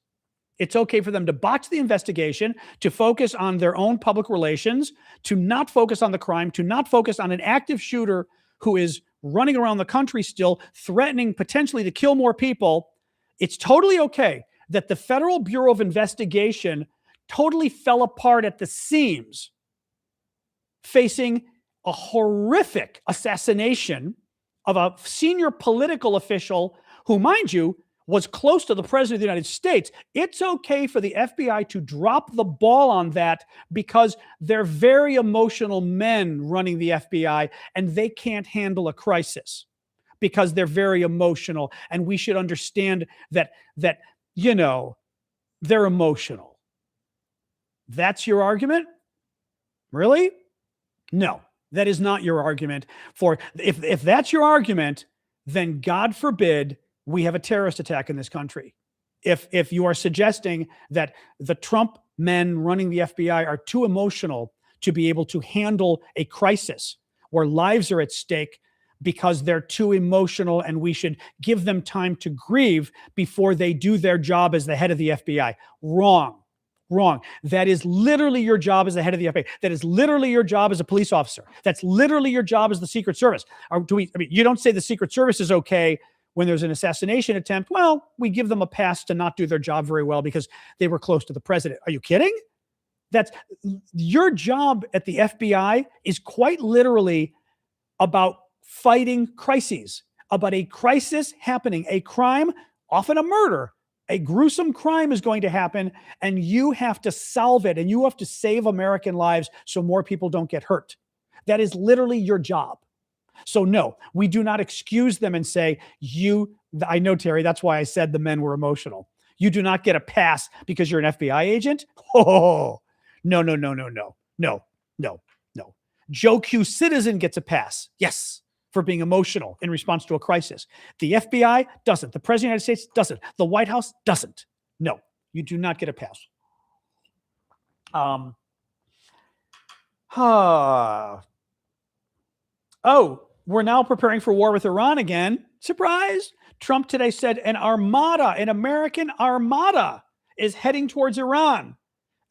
It's okay for them to botch the investigation, to focus on their own public relations, to not focus on the crime, to not focus on an active shooter who is running around the country still, threatening potentially to kill more people. It's totally okay that the Federal Bureau of Investigation totally fell apart at the seams, facing a horrific assassination of a senior political official who, mind you, was close to the president of the United States. It's okay for the FBI to drop the ball on that because they're very emotional men running the FBI and they can't handle a crisis because they're very emotional. And we should understand that they're emotional. That's your argument? Really? No, that is not your argument. For if that's your argument, then God forbid we have a terrorist attack in this country. If you are suggesting that the Trump men running the FBI are too emotional to be able to handle a crisis where lives are at stake because they're too emotional and we should give them time to grieve before they do their job as the head of the FBI. Wrong. That is literally your job as the head of the FBI. That is literally your job as a police officer. That's literally your job as the Secret Service. You don't say the Secret Service is okay when there's an assassination attempt. Well, we give them a pass to not do their job very well because they were close to the president. Are you kidding? That's your job at the FBI is quite literally about fighting crises, about a crisis happening, a crime, often a murder. A gruesome crime is going to happen and you have to solve it and you have to save American lives so more people don't get hurt. That is literally your job. So no, we do not excuse them and say, I know, Terry, that's why I said the men were emotional. You do not get a pass because you're an FBI agent? Oh, no. Joe Q. Citizen gets a pass. Yes. For being emotional in response to a crisis. The FBI doesn't. The President of the United States doesn't. The White House doesn't. No, you do not get a pass. We're now preparing for war with Iran again. Surprise. Trump today said an American armada is heading towards Iran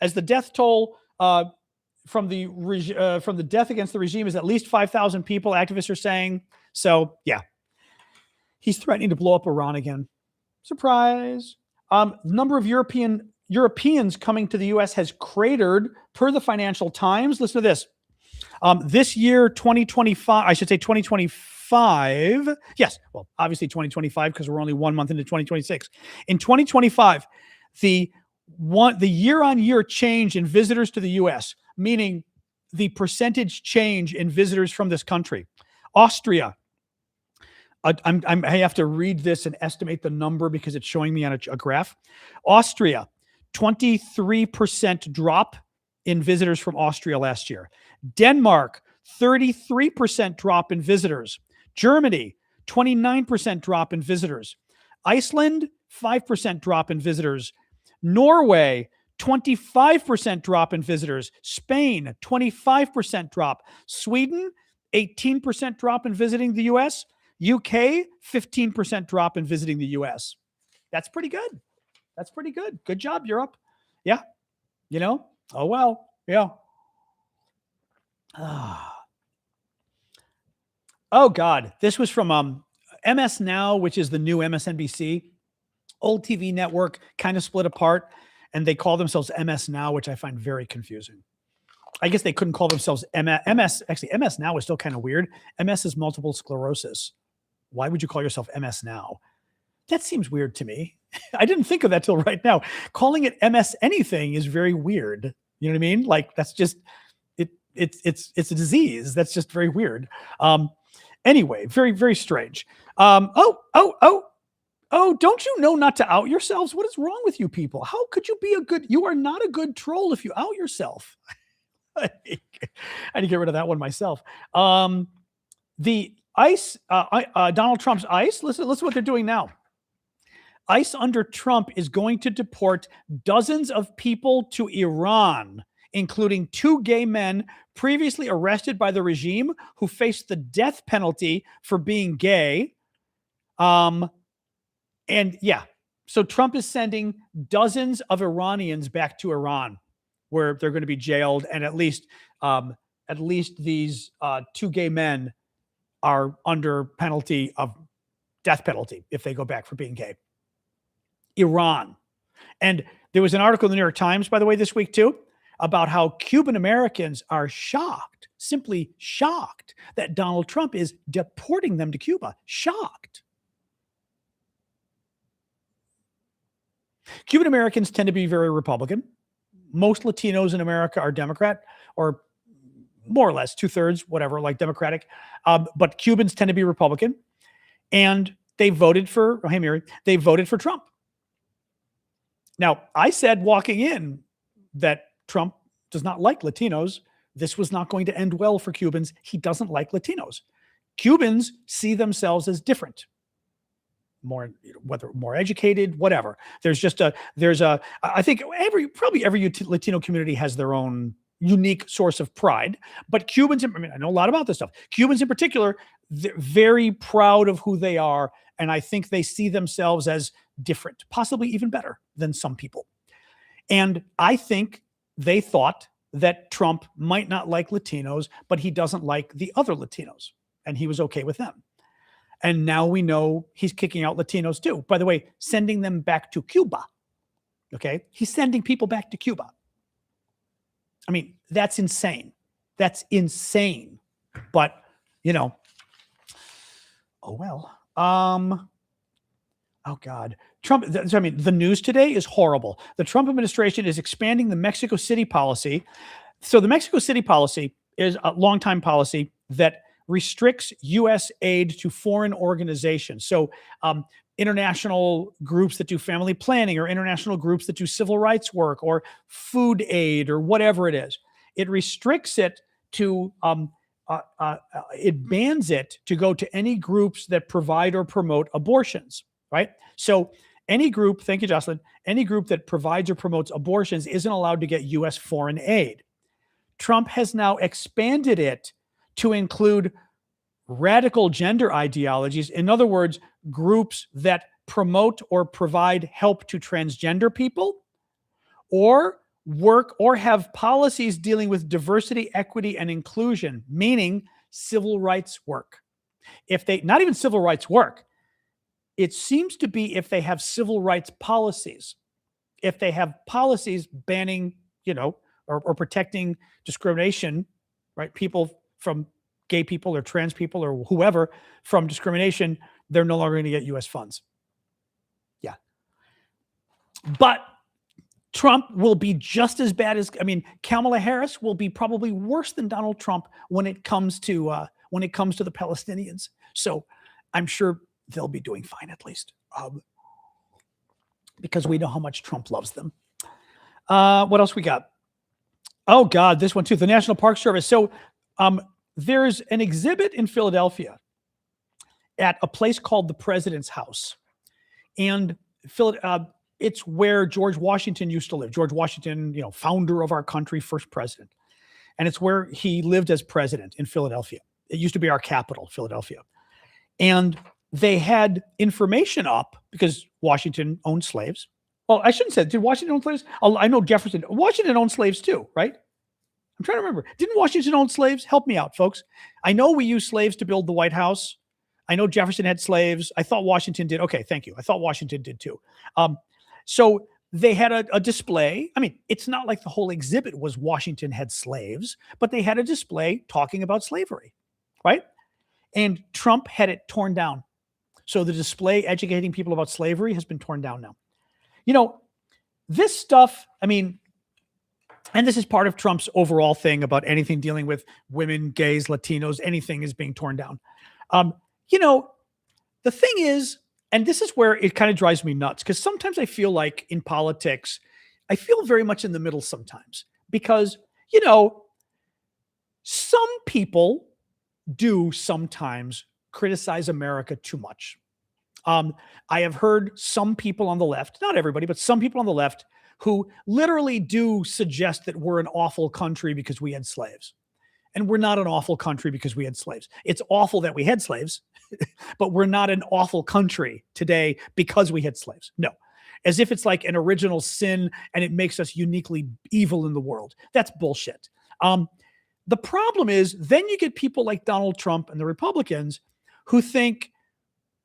as the death toll from the death against the regime is at least 5,000 people, activists are saying. So, yeah, he's threatening to blow up Iran again. Surprise. The number of Europeans coming to the U.S. has cratered per the Financial Times. Listen to this. This year, 2025. Yes, well, obviously 2025 because we're only 1 month into 2026. In 2025, the year-on-year change in visitors to the U.S., meaning the percentage change in visitors from this country. Austria. I have to read this and estimate the number because it's showing me on a graph. Austria, 23% drop in visitors from Austria last year. Denmark, 33% drop in visitors. Germany, 29% drop in visitors. Iceland, 5% drop in visitors. Norway, 25% drop in visitors. Spain, 25% drop. Sweden, 18% drop in visiting the U.S. UK, 15% drop in visiting the U.S. That's pretty good. Good job, Europe. Yeah. Oh, well. Yeah. Oh, God. This was from MS Now, which is the new MSNBC. Old TV network, kind of split apart. And they call themselves MS Now, which I find very confusing. I guess they couldn't call themselves MS. Actually, MS Now is still kind of weird. MS is multiple sclerosis. Why would you call yourself MS Now? That seems weird to me. I didn't think of that till right now. Calling it MS anything is very weird. You know what I mean? Like that's just it's a disease. That's just very weird. Anyway, very, very strange. Oh, don't you know not to out yourselves? What is wrong with you people? How could you be you are not a good troll if you out yourself. I need to get rid of that one myself. The ICE, Donald Trump's ICE, listen what they're doing now. ICE under Trump is going to deport dozens of people to Iran, including 2 gay men previously arrested by the regime who faced the death penalty for being gay. And yeah, so Trump is sending dozens of Iranians back to Iran, where they're going to be jailed, and at least these 2 gay men are under penalty of death penalty if they go back for being gay. Iran. And there was an article in the New York Times, by the way, this week too, about how Cuban Americans are shocked, simply shocked, that Donald Trump is deporting them to Cuba. Shocked. Cuban Americans tend to be very Republican. Most Latinos in America are Democrat, or more or less 2/3, whatever, like Democratic. But Cubans tend to be Republican. And they voted for, oh, hey, Mary, they voted for Trump. Now, I said walking in that Trump does not like Latinos. This was not going to end well for Cubans. He doesn't like Latinos. Cubans see themselves as different, whether more educated, whatever. I think probably every Latino community has their own unique source of pride, but Cubans, I know a lot about this stuff. Cubans in particular, they're very proud of who they are. And I think they see themselves as different, possibly even better than some people. And I think they thought that Trump might not like Latinos, but he doesn't like the other Latinos, and he was okay with them. And now we know he's kicking out Latinos too. By the way, sending them back to Cuba. Okay? He's sending people back to Cuba. I mean, that's insane. That's insane. But, oh well. Oh God. Trump, the news today is horrible. The Trump administration is expanding the Mexico City policy. So the Mexico City policy is a longtime policy that restricts U.S. aid to foreign organizations. So international groups that do family planning, or international groups that do civil rights work, or food aid, or whatever it is. It restricts it to, it bans it to go to any groups that provide or promote abortions, right? So any group, thank you, Jocelyn, any group that provides or promotes abortions isn't allowed to get U.S. foreign aid. Trump has now expanded it to include radical gender ideologies. In other words, groups that promote or provide help to transgender people, or work or have policies dealing with diversity, equity, and inclusion, meaning civil rights work. If they, not even civil rights work, it seems to be if they have civil rights policies, if they have policies banning, or protecting discrimination, right? People from gay people or trans people or whoever from discrimination, they're no longer going to get U.S. funds. Yeah. But Trump will be just as bad as, Kamala Harris will be probably worse than Donald Trump when it comes to the Palestinians. So I'm sure they'll be doing fine, at least, because we know how much Trump loves them. What else we got? Oh God, this one too, the National Park Service. So there's an exhibit in Philadelphia at a place called the President's House. And it's where George Washington used to live. George Washington, founder of our country, first president. And it's where he lived as president in Philadelphia. It used to be our capital, Philadelphia. And they had information up because Washington owned slaves. Well, I shouldn't say, did Washington own slaves? I know Washington owned slaves too, right? I'm trying to remember. Didn't Washington own slaves? Help me out, folks. I know we used slaves to build the White House. I know Jefferson had slaves. I thought Washington did. Okay, thank you. I thought Washington did too. So they had a display. It's not like the whole exhibit was Washington had slaves, but they had a display talking about slavery, right? And Trump had it torn down. So the display educating people about slavery has been torn down now. You know, this stuff, I mean, and this is part of Trump's overall thing about anything dealing with women, gays, Latinos, anything is being torn down. You know, the thing is, and this is where it kind of drives me nuts, because sometimes I feel like in politics, I feel very much in the middle sometimes, because, you know, some people do sometimes criticize America too much. I have heard some people on the left, not everybody, but some people on the left who literally do suggest that we're an awful country because we had slaves. And we're not an awful country because we had slaves. It's awful that we had slaves, but we're not an awful country today because we had slaves. No, as if it's like an original sin and it makes us uniquely evil in the world. That's bullshit. The problem is then you get people like Donald Trump and the Republicans who think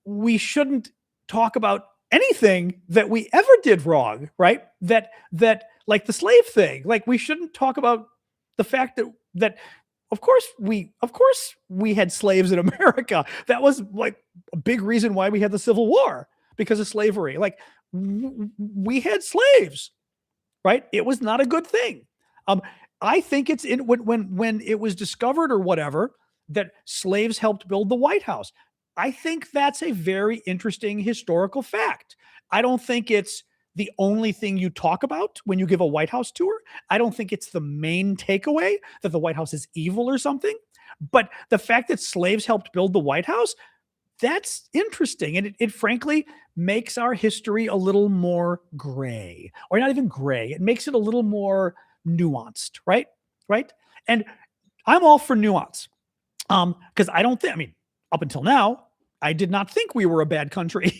we shouldn't talk about anything that we ever did wrong, right? That like the slave thing, like we shouldn't talk about the fact that of course we had slaves in America. That was like a big reason why we had the Civil War, because of slavery. Like we had slaves, right? It was not a good thing. I think it's in when it was discovered or whatever that slaves helped build the White House. I think that's a very interesting historical fact. I don't think it's the only thing you talk about when you give a White House tour. I don't think it's the main takeaway that the White House is evil or something. But the fact that slaves helped build the White House, that's interesting. And it frankly makes our history a little more gray, or not even gray. It makes it a little more nuanced, right? Right. And I'm all for nuance. Because I don't think, I mean, up until now, I did not think we were a bad country,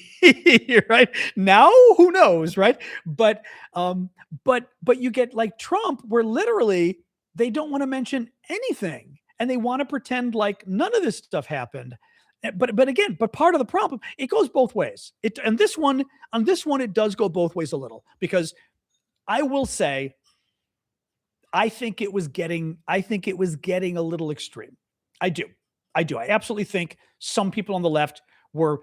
right? Now, who knows, right? But you get like Trump, where literally they don't want to mention anything, and they want to pretend like none of this stuff happened. But again, part of the problem, it goes both ways. On this one, it does go both ways a little, because I will say, I think it was getting a little extreme. I do. I absolutely think some people on the left were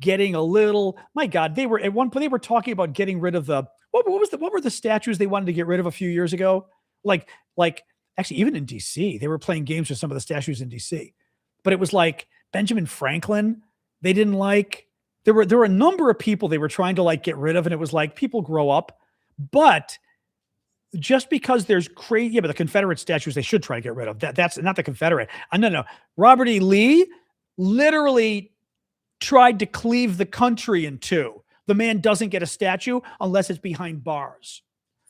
getting a little. My God, they were at one point. They were talking about getting rid of the what were the statues they wanted to get rid of a few years ago? Like actually, even in D.C., they were playing games with some of the statues in D.C. But it was like Benjamin Franklin. They didn't like. There were a number of people they were trying to like get rid of, and it was like people grow up, but. Just because there's crazy, yeah, but the Confederate statues they should try to get rid of. That's not the Confederate. No. Robert E. Lee literally tried to cleave the country in two. The man doesn't get a statue unless it's behind bars.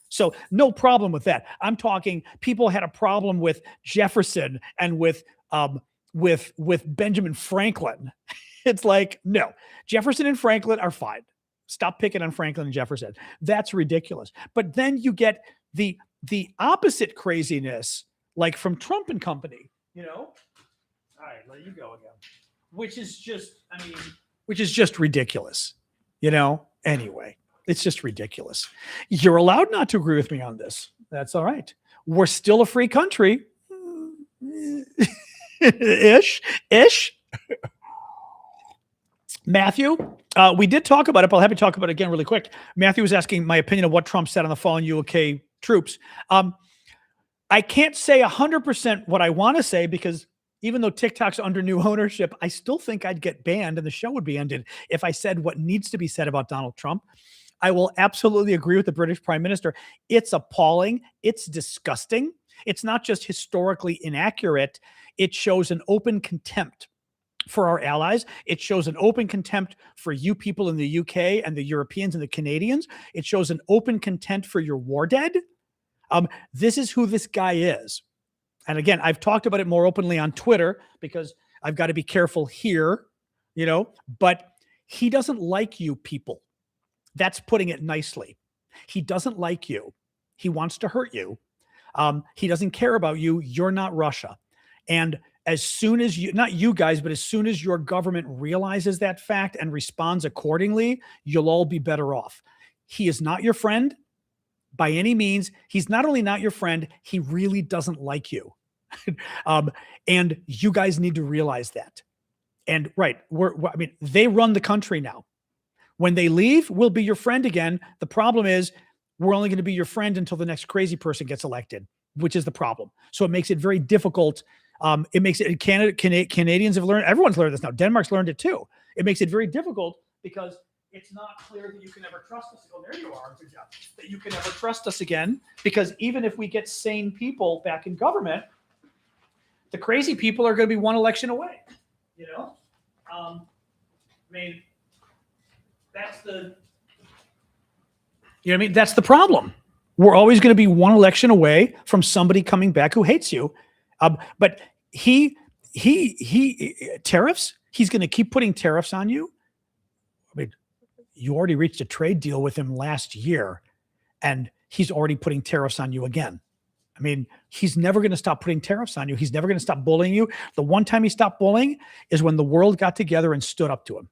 So no problem with that. I'm talking people had a problem with Jefferson and with Benjamin Franklin. It's like, no, Jefferson and Franklin are fine. Stop picking on Franklin and Jefferson. That's ridiculous. But then you get the opposite craziness, like from Trump and company, you know? All right, let you go again. Which is just ridiculous, you know? Anyway, it's just ridiculous. You're allowed not to agree with me on this. That's all right. We're still a free country. Ish. Matthew, we did talk about it, but I'll have to talk about it again really quick. Matthew was asking my opinion of what Trump said on the fallen UK troops. I can't say 100% what I want to say, because even though TikTok's under new ownership, I still think I'd get banned and the show would be ended if I said what needs to be said about Donald Trump. I will absolutely agree with the British Prime Minister. It's appalling. It's disgusting. It's not just historically inaccurate. It shows an open contempt for our allies. It shows an open contempt for you people in the UK and the Europeans and the Canadians. It shows an open contempt for your war dead. This is who this guy is. And again, I've talked about it more openly on Twitter because I've got to be careful here, you know, but he doesn't like you people. That's putting it nicely. He doesn't like you. He wants to hurt you. He doesn't care about you. You're not Russia. And as soon as you, not you guys, but as soon as your government realizes that fact and responds accordingly, you'll all be better off. He is not your friend by any means. He's not only not your friend, he really doesn't like you. And you guys need to realize that. And right, I mean, they run the country now. When they leave, we'll be your friend again. The problem is we're only going to be your friend until the next crazy person gets elected, which is the problem. So it makes it very difficult. It makes it Canadians have learned, everyone's learned this now. Denmark's learned it too. It makes it very difficult because it's not clear that you can ever trust us. Oh, there you are. Good job. That you can ever trust us again, because even if we get sane people back in government, the crazy people are going to be one election away. You know, I mean, that's the, you know what I mean? That's the problem. We're always going to be one election away from somebody coming back who hates you. But he tariffs, he's going to keep putting tariffs on you. I mean, you already reached a trade deal with him last year, and he's already putting tariffs on you again. I mean, he's never going to stop putting tariffs on you. He's never going to stop bullying you. The one time he stopped bullying is when the world got together and stood up to him.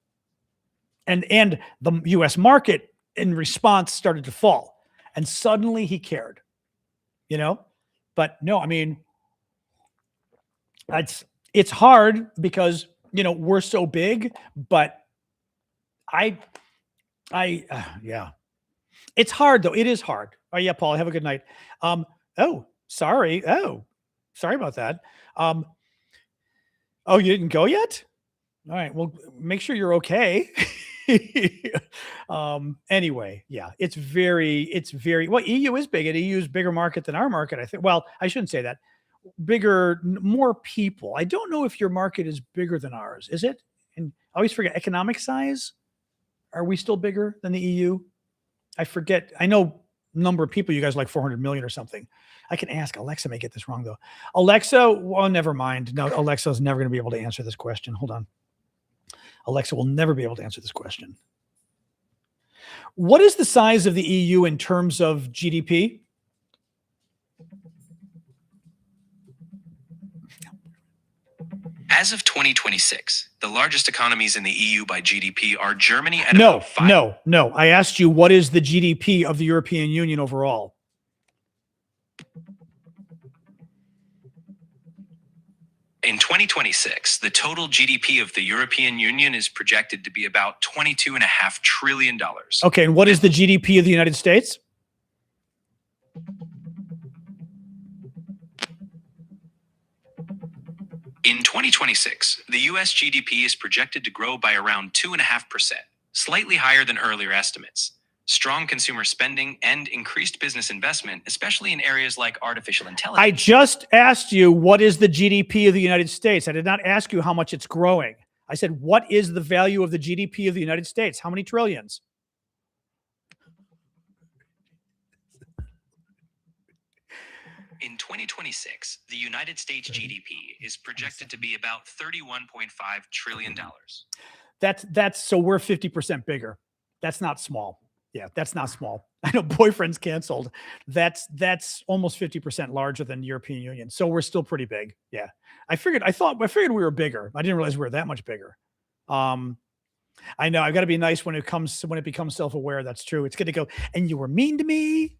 And the US market in response started to fall. And suddenly he cared, you know? But no, I mean, it's hard because, you know, we're so big, but yeah, it's hard though. It is hard. Oh yeah, Paul, have a good night. Oh, sorry. Oh, sorry about that. Oh, you didn't go yet? All right. Well, make sure you're okay. Anyway, yeah, it's very, well, EU is big, and EU is bigger market than our market, I think. Well, I shouldn't say that. Bigger, more people. I don't know if your market is bigger than ours. Is it? And I always forget economic size. Are we still bigger than the EU? I forget. I know number of people, you guys like 400 million or something. I can ask. Alexa may get this wrong though. Alexa, well, never mind. No, Alexa is never going to be able to answer this question. Hold on. Alexa will never be able to answer this question. What is the size of the EU in terms of GDP? As of 2026, the largest economies in the EU by GDP are Germany at No. I asked you, what is the GDP of the European Union overall? In 2026, the total GDP of the European Union is projected to be about $22.5 trillion. Okay, and what is the GDP of the United States? In 2026, the U.S. GDP is projected to grow by around 2.5%, slightly higher than earlier estimates. Strong consumer spending and increased business investment, especially in areas like artificial intelligence. I just asked you, what is the GDP of the United States? I did not ask you how much it's growing. I said, what is the value of the GDP of the United States? How many trillions? In 2026, the United States GDP is projected to be about $31.5 trillion. That's so we're 50% bigger. That's not small. Yeah, that's not small. I know Boyfriend's canceled. That's almost 50% larger than the European Union. So we're still pretty big. Yeah. I figured we were bigger. I didn't realize we were that much bigger. I know I've got to be nice when it becomes self-aware. That's true. It's going to go, and you were mean to me.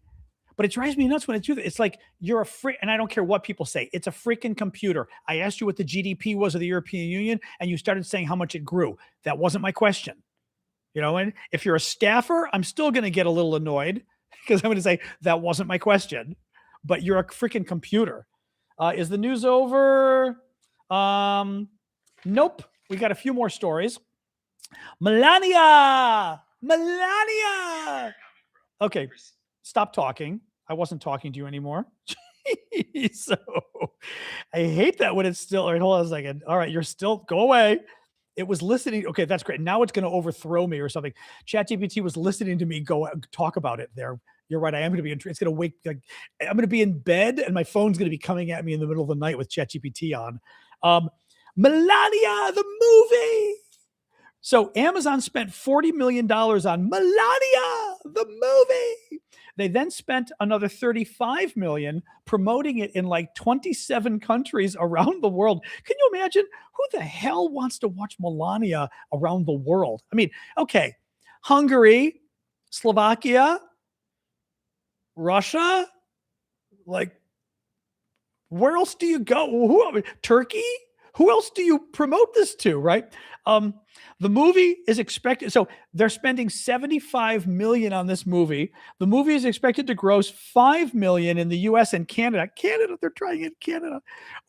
But it drives me nuts when it's it's like you're a freak, and I don't care what people say. It's a freaking computer. I asked you what the GDP was of the European Union, and you started saying how much it grew. That wasn't my question. You know, and if you're a staffer, I'm still going to get a little annoyed because I'm going to say that wasn't my question. But you're a freaking computer. Is the news over? Nope. We got a few more stories. Melania. Okay. Stop talking. I wasn't talking to you anymore. So I hate that when it's still, all right, hold on a second. All right, you're still, go away. It was listening. Okay, that's great. Now it's going to overthrow me or something. ChatGPT was listening to me go talk about it there. You're right. I am going to be, it's going to wake, like, I'm going to be in bed and my phone's going to be coming at me in the middle of the night with ChatGPT on. Melania, the movie. So Amazon spent $40 million on Melania, the movie. They then spent another $35 million promoting it in like 27 countries around the world. Can you imagine who the hell wants to watch Melania around the world? I mean, okay, Hungary, Slovakia, Russia, like, where else do you go? Turkey? Who else do you promote this to, right? The movie is expected, so they're spending $75 million on this movie. The movie is expected to gross $5 million in the US and Canada. They're trying it in Canada.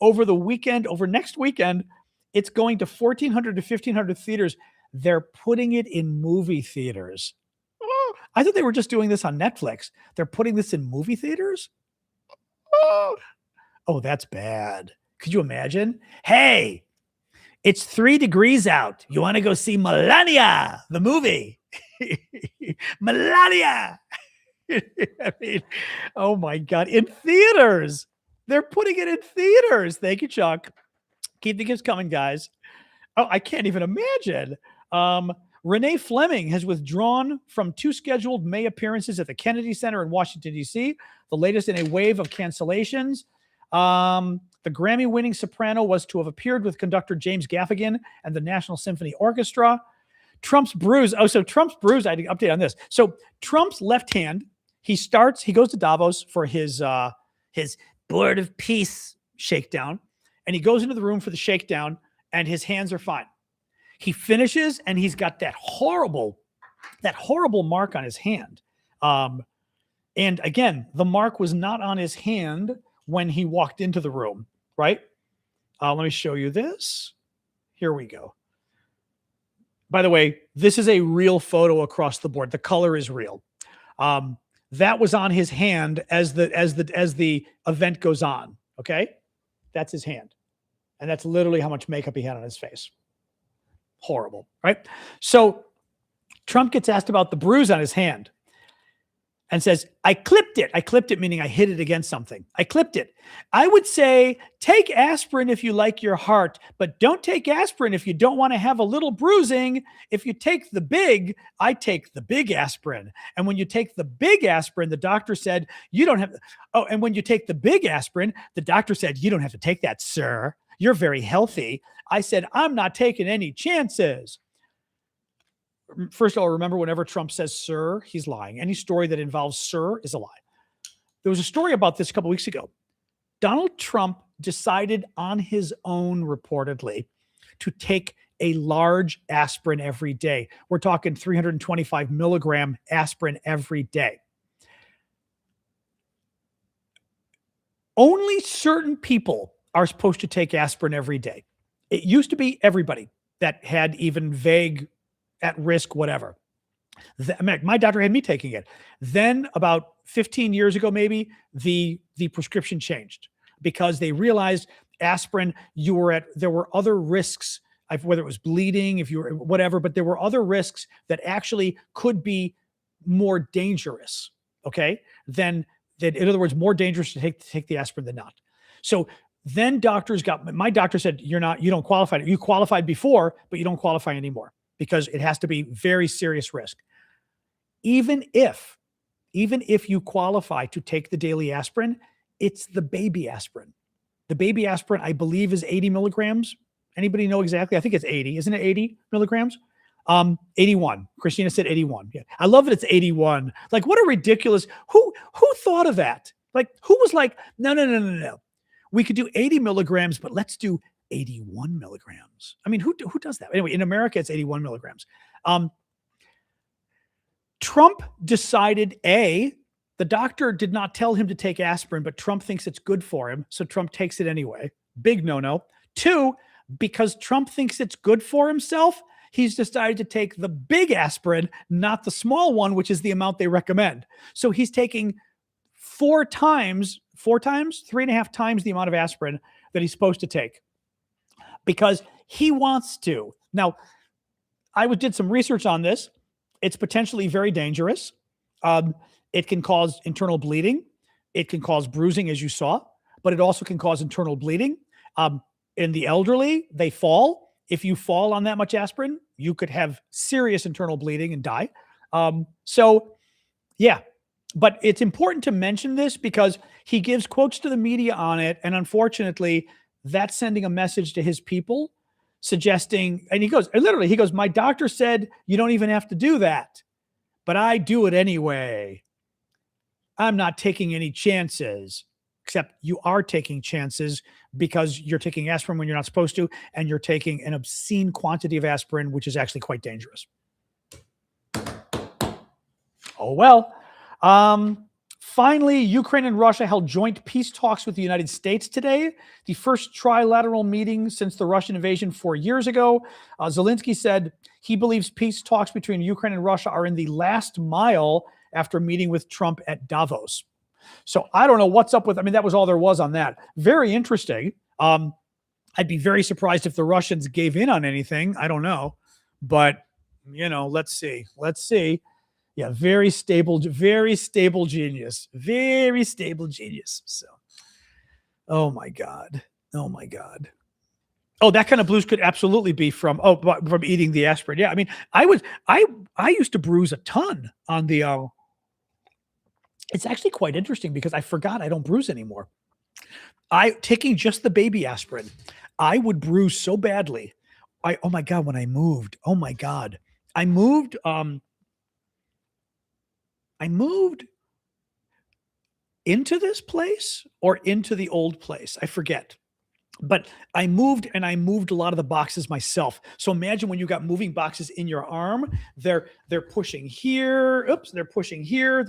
Over next weekend, it's going to 1,400 to 1,500 theaters. They're putting it in movie theaters. Oh, I thought they were just doing this on Netflix. They're putting this in movie theaters? Oh, that's bad. Could you imagine? Hey, it's 3 degrees out. You want to go see Melania, the movie? Melania. I mean, oh my God, in theaters. They're putting it in theaters. Thank you, Chuck. Keep the gifts coming, guys. Oh, I can't even imagine. Renee Fleming has withdrawn from 2 scheduled May appearances at the Kennedy Center in Washington, D.C., the latest in a wave of cancellations. The Grammy-winning soprano was to have appeared with conductor James Gaffigan and the National Symphony Orchestra. Trump's bruise. Oh, so Trump's bruise, I had to update on this. So Trump's left hand, he goes to Davos for his Board of Peace shakedown, and he goes into the room for the shakedown, and his hands are fine. He finishes, and he's got that horrible mark on his hand. And again, the mark was not on his hand when he walked into the room, right? Let me show you this. Here we go. By the way, this is a real photo across the board. The color is real. That was on his hand as the event goes on. Okay, that's his hand, and that's literally how much makeup he had on his face. Horrible, right? So Trump gets asked about the bruise on his hand and says, I clipped it. I clipped it, meaning I hit it against something. I clipped it. I would say take aspirin if you like your heart, but don't take aspirin if you don't want to have a little bruising. If you take the big, I take the big aspirin. And when you take the big aspirin, the doctor said, you don't have. Oh, and when you take the big aspirin, the doctor said, you don't have to take that, sir. You're very healthy. I said, I'm not taking any chances. First of all, remember, whenever Trump says sir, he's lying. Any story that involves sir is a lie. There was a story about this a couple weeks ago. Donald Trump decided on his own, reportedly, to take a large aspirin every day. We're talking 325 milligram aspirin every day. Only certain people are supposed to take aspirin every day. It used to be everybody that had even vague at risk, whatever. My doctor had me taking it. Then about 15 years ago, maybe, the prescription changed because they realized aspirin, there were other risks, whether it was bleeding, if you were whatever, but there were other risks that actually could be more dangerous. Okay. In other words, more dangerous to take the aspirin than not. So then my doctor said, you don't qualify. You qualified before, but you don't qualify anymore, because it has to be very serious risk. Even if you qualify to take the daily aspirin, it's the baby aspirin. The baby aspirin, I believe, is 80 milligrams. Anybody know exactly? I think it's 80. Isn't it 80 milligrams? 81. Christina said 81. Yeah. I love that it's 81. Like, what a ridiculous, who thought of that? Like, who was like, no. We could do 80 milligrams, but let's do 81 milligrams. I mean, who does that? Anyway, in America, it's 81 milligrams. Trump decided, the doctor did not tell him to take aspirin, but Trump thinks it's good for him, so Trump takes it anyway. Big no-no. 2, because Trump thinks it's good for himself, he's decided to take the big aspirin, not the small one, which is the amount they recommend. So he's taking 3.5 times the amount of aspirin that he's supposed to take, because he wants to. Now, I did some research on this. It's potentially very dangerous. It can cause internal bleeding. It can cause bruising, as you saw, but it also can cause internal bleeding. In the elderly, they fall. If you fall on that much aspirin, you could have serious internal bleeding and die. Yeah. But it's important to mention this because he gives quotes to the media on it, and unfortunately, that's sending a message to his people suggesting, and he goes, my doctor said you don't even have to do that, but I do it anyway. I'm not taking any chances. except you are taking chances because you're taking aspirin when you're not supposed to, and you're taking an obscene quantity of aspirin, which is actually quite dangerous. Oh, well. Finally, Ukraine and Russia held joint peace talks with the United States today, the first trilateral meeting since the Russian invasion 4 years ago. Zelensky said he believes peace talks between Ukraine and Russia are in the last mile after meeting with Trump at Davos. So I don't know what's up with, I mean, that was all there was on that. Very interesting. I'd be very surprised if the Russians gave in on anything. I don't know. But, you know, let's see. Let's see. Yeah, very stable genius. Very stable genius. So, oh my God. Oh my God. Oh, that kind of blues could absolutely be from eating the aspirin. Yeah, I mean, I used to bruise a ton on the it's actually quite interesting because I forgot I don't bruise anymore. Taking just the baby aspirin, I would bruise so badly. Oh my God, when I moved. Oh my God. I moved into this place or into the old place. I forget. But I moved a lot of the boxes myself. So imagine when you got moving boxes in your arm, they're pushing here. Oops, they're pushing here.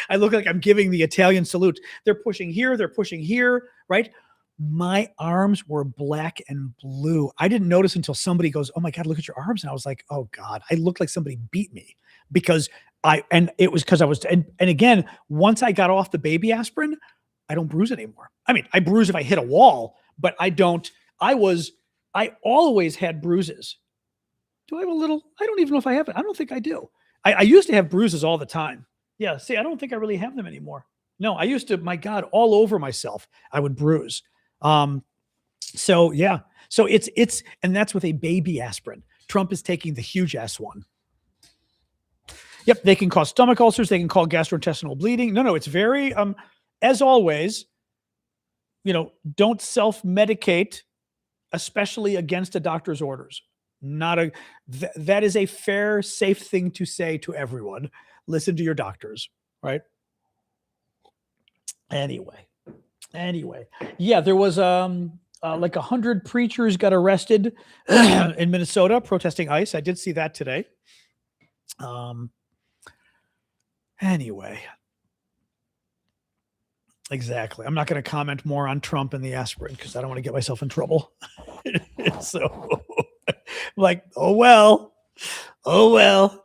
I look like I'm giving the Italian salute. They're pushing here, right? My arms were black and blue. I didn't notice until somebody goes, "Oh my God, look at your arms." And I was like, "Oh God, I looked like somebody beat me." Because it was because I was, and again, once I got off the baby aspirin, I don't bruise anymore. I mean, I bruise if I hit a wall, but I don't. I always had bruises. Do I have a little? I don't even know if I have it. I don't think I do. I used to have bruises all the time. Yeah. See, I don't think I really have them anymore. No, I used to, my God, all over myself, I would bruise. So yeah. So and that's with a baby aspirin. Trump is taking the huge ass one. Yep. They can cause stomach ulcers. They can cause gastrointestinal bleeding. No, it's very, as always, don't self-medicate, especially against a doctor's orders. That is a fair, safe thing to say to everyone. Listen to your doctors, right? Anyway. Yeah, there was like 100 preachers got arrested in Minnesota protesting ICE. I did see that today. Anyway. Exactly. I'm not going to comment more on Trump and the aspirin because I don't want to get myself in trouble. So, like, oh well. Well,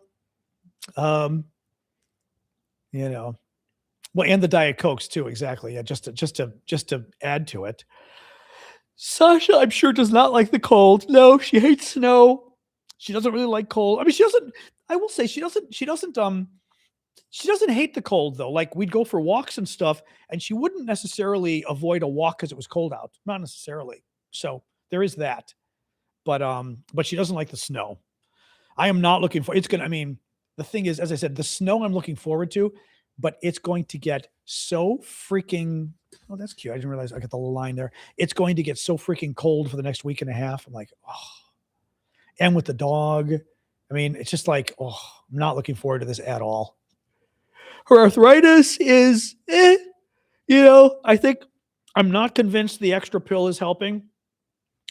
and the Diet Cokes too. Exactly. Yeah. Just to add to it. Sasha, I'm sure, does not like the cold. No, she hates snow. She doesn't really like cold. I mean, I will say she doesn't hate the cold though. Like, we'd go for walks and stuff, and she wouldn't necessarily avoid a walk because it was cold out. Not necessarily. So there is that. But she doesn't like the snow. I am not looking for. The thing is, as I said, the snow I'm looking forward to, but it's going to get so freaking. Oh, that's cute. I didn't realize I got the little line there. It's going to get so freaking cold for the next week and a half. I'm like, oh. And with the dog, I mean, it's just like, oh, I'm not looking forward to this at all. Her arthritis is, I think I'm not convinced the extra pill is helping.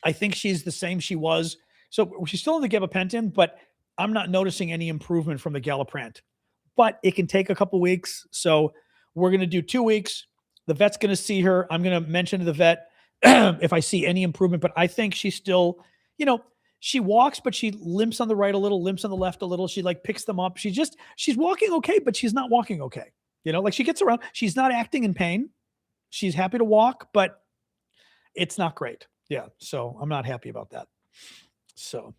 I think she's the same she was. So she's still on the gabapentin, but I'm not noticing any improvement from the Galliprant. But it can take a couple weeks. So we're going to do 2 weeks. The vet's going to see her. I'm going to mention to the vet if I see any improvement. But I think she's still, she walks, but she limps on the right a little, limps on the left a little. She like picks them up. She's walking okay, but she's not walking okay. Like she gets around. She's not acting in pain. She's happy to walk, but it's not great. Yeah. So I'm not happy about that. So,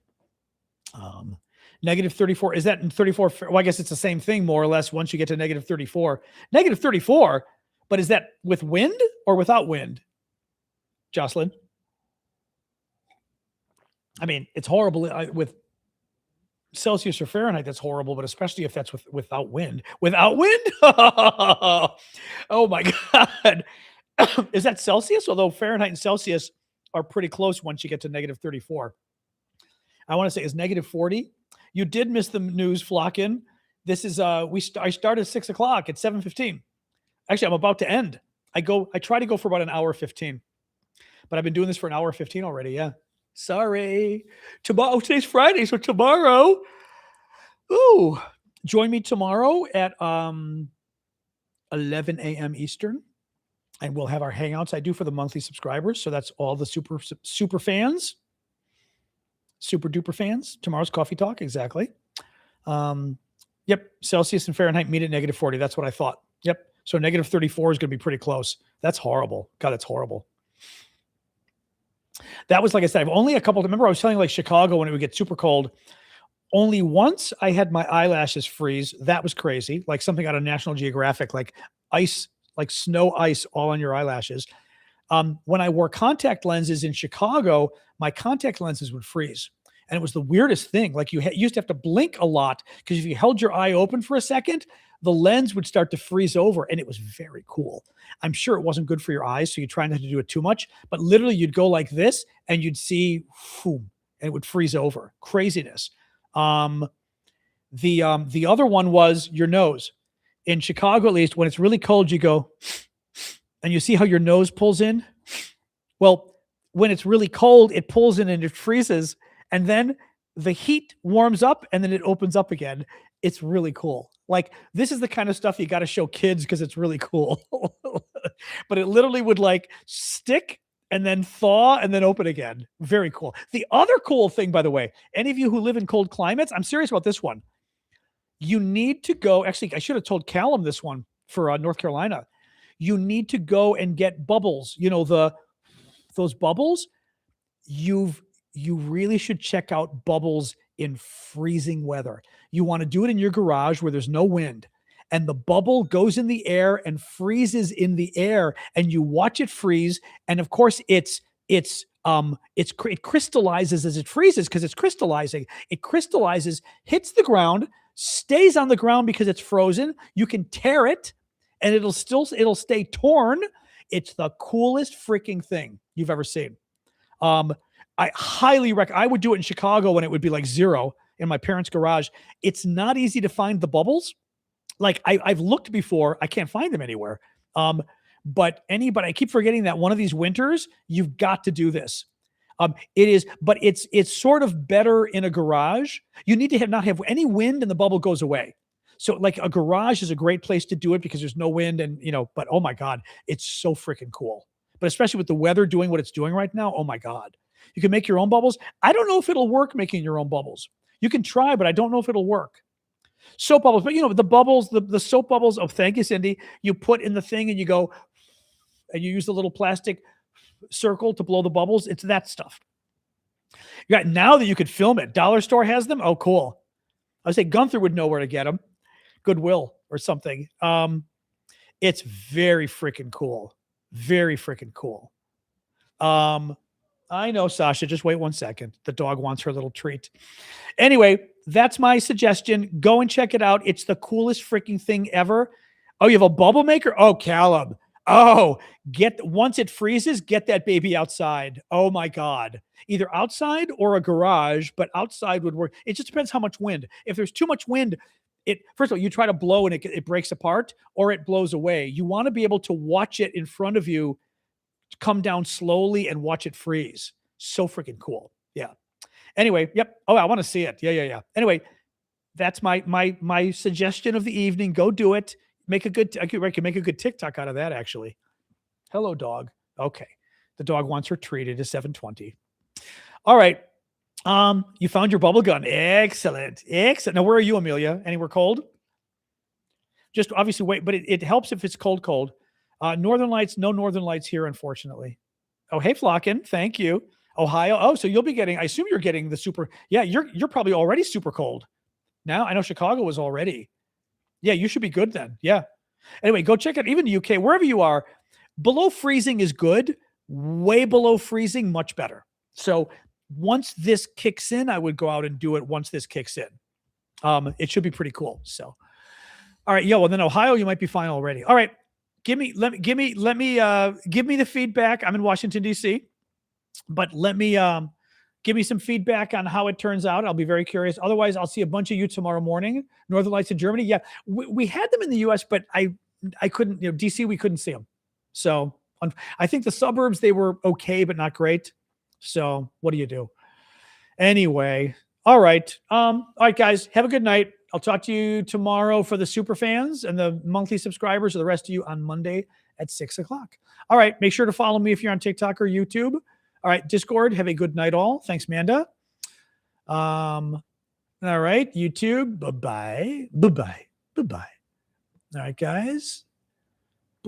negative 34. Is that in 34? Well, I guess it's the same thing more or less once you get to negative 34. Negative 34, but is that with wind or without wind? Jocelyn? I mean, it's horrible with Celsius or Fahrenheit. That's horrible, but especially if that's without wind. Without wind? Oh my God. Is that Celsius? Although Fahrenheit and Celsius are pretty close once you get to negative 34. I want to say is negative 40. You did miss the news, Flockin. This is I started at 6:00 at 7:15. Actually, I'm about to end. I try to go for about an hour 15, but I've been doing this for an hour 15 already. Yeah. Sorry. Tomorrow, today's Friday. So tomorrow, ooh, join me tomorrow at 11 a.m. Eastern, and we'll have our hangouts I do for the monthly subscribers. So that's all the super fans, super duper fans. Tomorrow's coffee talk. Exactly. Yep. Celsius and Fahrenheit meet at -40. That's what I thought. Yep. So -34 is going to be pretty close. That's horrible. God, that's horrible. That was, like I said, I've only a couple. Remember, I was telling you, like Chicago, when it would get super cold. Only once I had my eyelashes freeze. That was crazy. Like something out of National Geographic, like ice, like snow ice all on your eyelashes. When I wore contact lenses in Chicago, my contact lenses would freeze. And it was the weirdest thing. Like you used to have to blink a lot because if you held your eye open for a second, the lens would start to freeze over, and it was very cool. I'm sure it wasn't good for your eyes, so you try not to do it too much, but literally you'd go like this and you'd see, boom, and it would freeze over. Craziness. The other one was your nose. In Chicago, at least, when it's really cold, you go, and you see how your nose pulls in? Well, when it's really cold, it pulls in and it freezes, and then the heat warms up and then it opens up again. It's really cool. Like, this is the kind of stuff you got to show kids because it's really cool. But it literally would like stick and then thaw and then open again. Very cool. The other cool thing, by the way, any of you who live in cold climates, I'm serious about this one. You need to go. Actually, I should have told Callum this one for North Carolina. You need to go and get bubbles. You know, those bubbles. You really should check out bubbles in freezing weather. You want to do it in your garage where there's no wind, and the bubble goes in the air and freezes in the air, and you watch it freeze. And of course, it crystallizes as it freezes because it's crystallizing. It crystallizes, hits the ground, stays on the ground because it's frozen. You can tear it, and it'll stay torn. It's the coolest freaking thing you've ever seen. I highly recommend. I would do it in Chicago when it would be like 0 in my parents' garage. It's not easy to find the bubbles. Like I've looked before, I can't find them anywhere. But I keep forgetting that one of these winters, you've got to do this. It is, but it's sort of better in a garage. You need to not have any wind and the bubble goes away. So like a garage is a great place to do it because there's no wind and, but oh my God, it's so freaking cool. But especially with the weather doing what it's doing right now, oh my God. You can make your own bubbles. I don't know if it'll work making your own bubbles. You can try, but I don't know if it'll work. Soap bubbles, but the bubbles, the soap bubbles. Oh, thank you, Cindy. You put in the thing and you go, and you use the little plastic circle to blow the bubbles. It's that stuff. You got now that you could film it. Dollar Store has them. Oh, cool. I would say Gunther would know where to get them. Goodwill or something. It's very freaking cool. Very freaking cool. I know, Sasha. Just wait 1 second. The dog wants her little treat. Anyway, that's my suggestion. Go and check it out. It's the coolest freaking thing ever. Oh, you have a bubble maker? Oh, Callum. Oh, once it freezes, get that baby outside. Oh my God. Either outside or a garage, but outside would work. It just depends how much wind. If there's too much wind, first of all, you try to blow and it breaks apart or it blows away. You want to be able to watch it in front of you come down slowly and watch it freeze. So freaking cool. Yeah. Anyway, yep. Oh, I want to see it. Yeah. Anyway, that's my suggestion of the evening. Go do it. I can make a good TikTok out of that, actually. Hello, dog. Okay. The dog wants her treat. It is 7:20. All right. You found your bubble gun. Excellent. Now, where are you, Amelia? Anywhere cold? Just obviously wait, but it helps if it's cold. Northern Lights, no Northern Lights here, unfortunately. Oh, hey, Flockin. Thank you. Ohio. Oh, so you'll be getting, I assume you're getting the super. Yeah, you're probably already super cold. Now, I know Chicago was already. Yeah, you should be good then. Yeah. Anyway, go check it. Even the UK, wherever you are, below freezing is good. Way below freezing, much better. So once this kicks in, I would go out and do it once this kicks in. It should be pretty cool. So, all right. Well, then Ohio, you might be fine already. All right. Give me the feedback. I'm in Washington, D.C., but give me some feedback on how it turns out. I'll be very curious. Otherwise, I'll see a bunch of you tomorrow morning. Northern Lights in Germany. Yeah, we had them in the U.S., but I couldn't, D.C., we couldn't see them. So I think the suburbs, they were okay, but not great. So what do you do? Anyway, all right. All right, guys, have a good night. I'll talk to you tomorrow for the super fans and the monthly subscribers, or the rest of you on Monday at 6 o'clock. All right. Make sure to follow me if you're on TikTok or YouTube. All right. Discord, have a good night all. Thanks, Manda. All right. YouTube, bye-bye. Bye-bye. Bye-bye. All right, guys.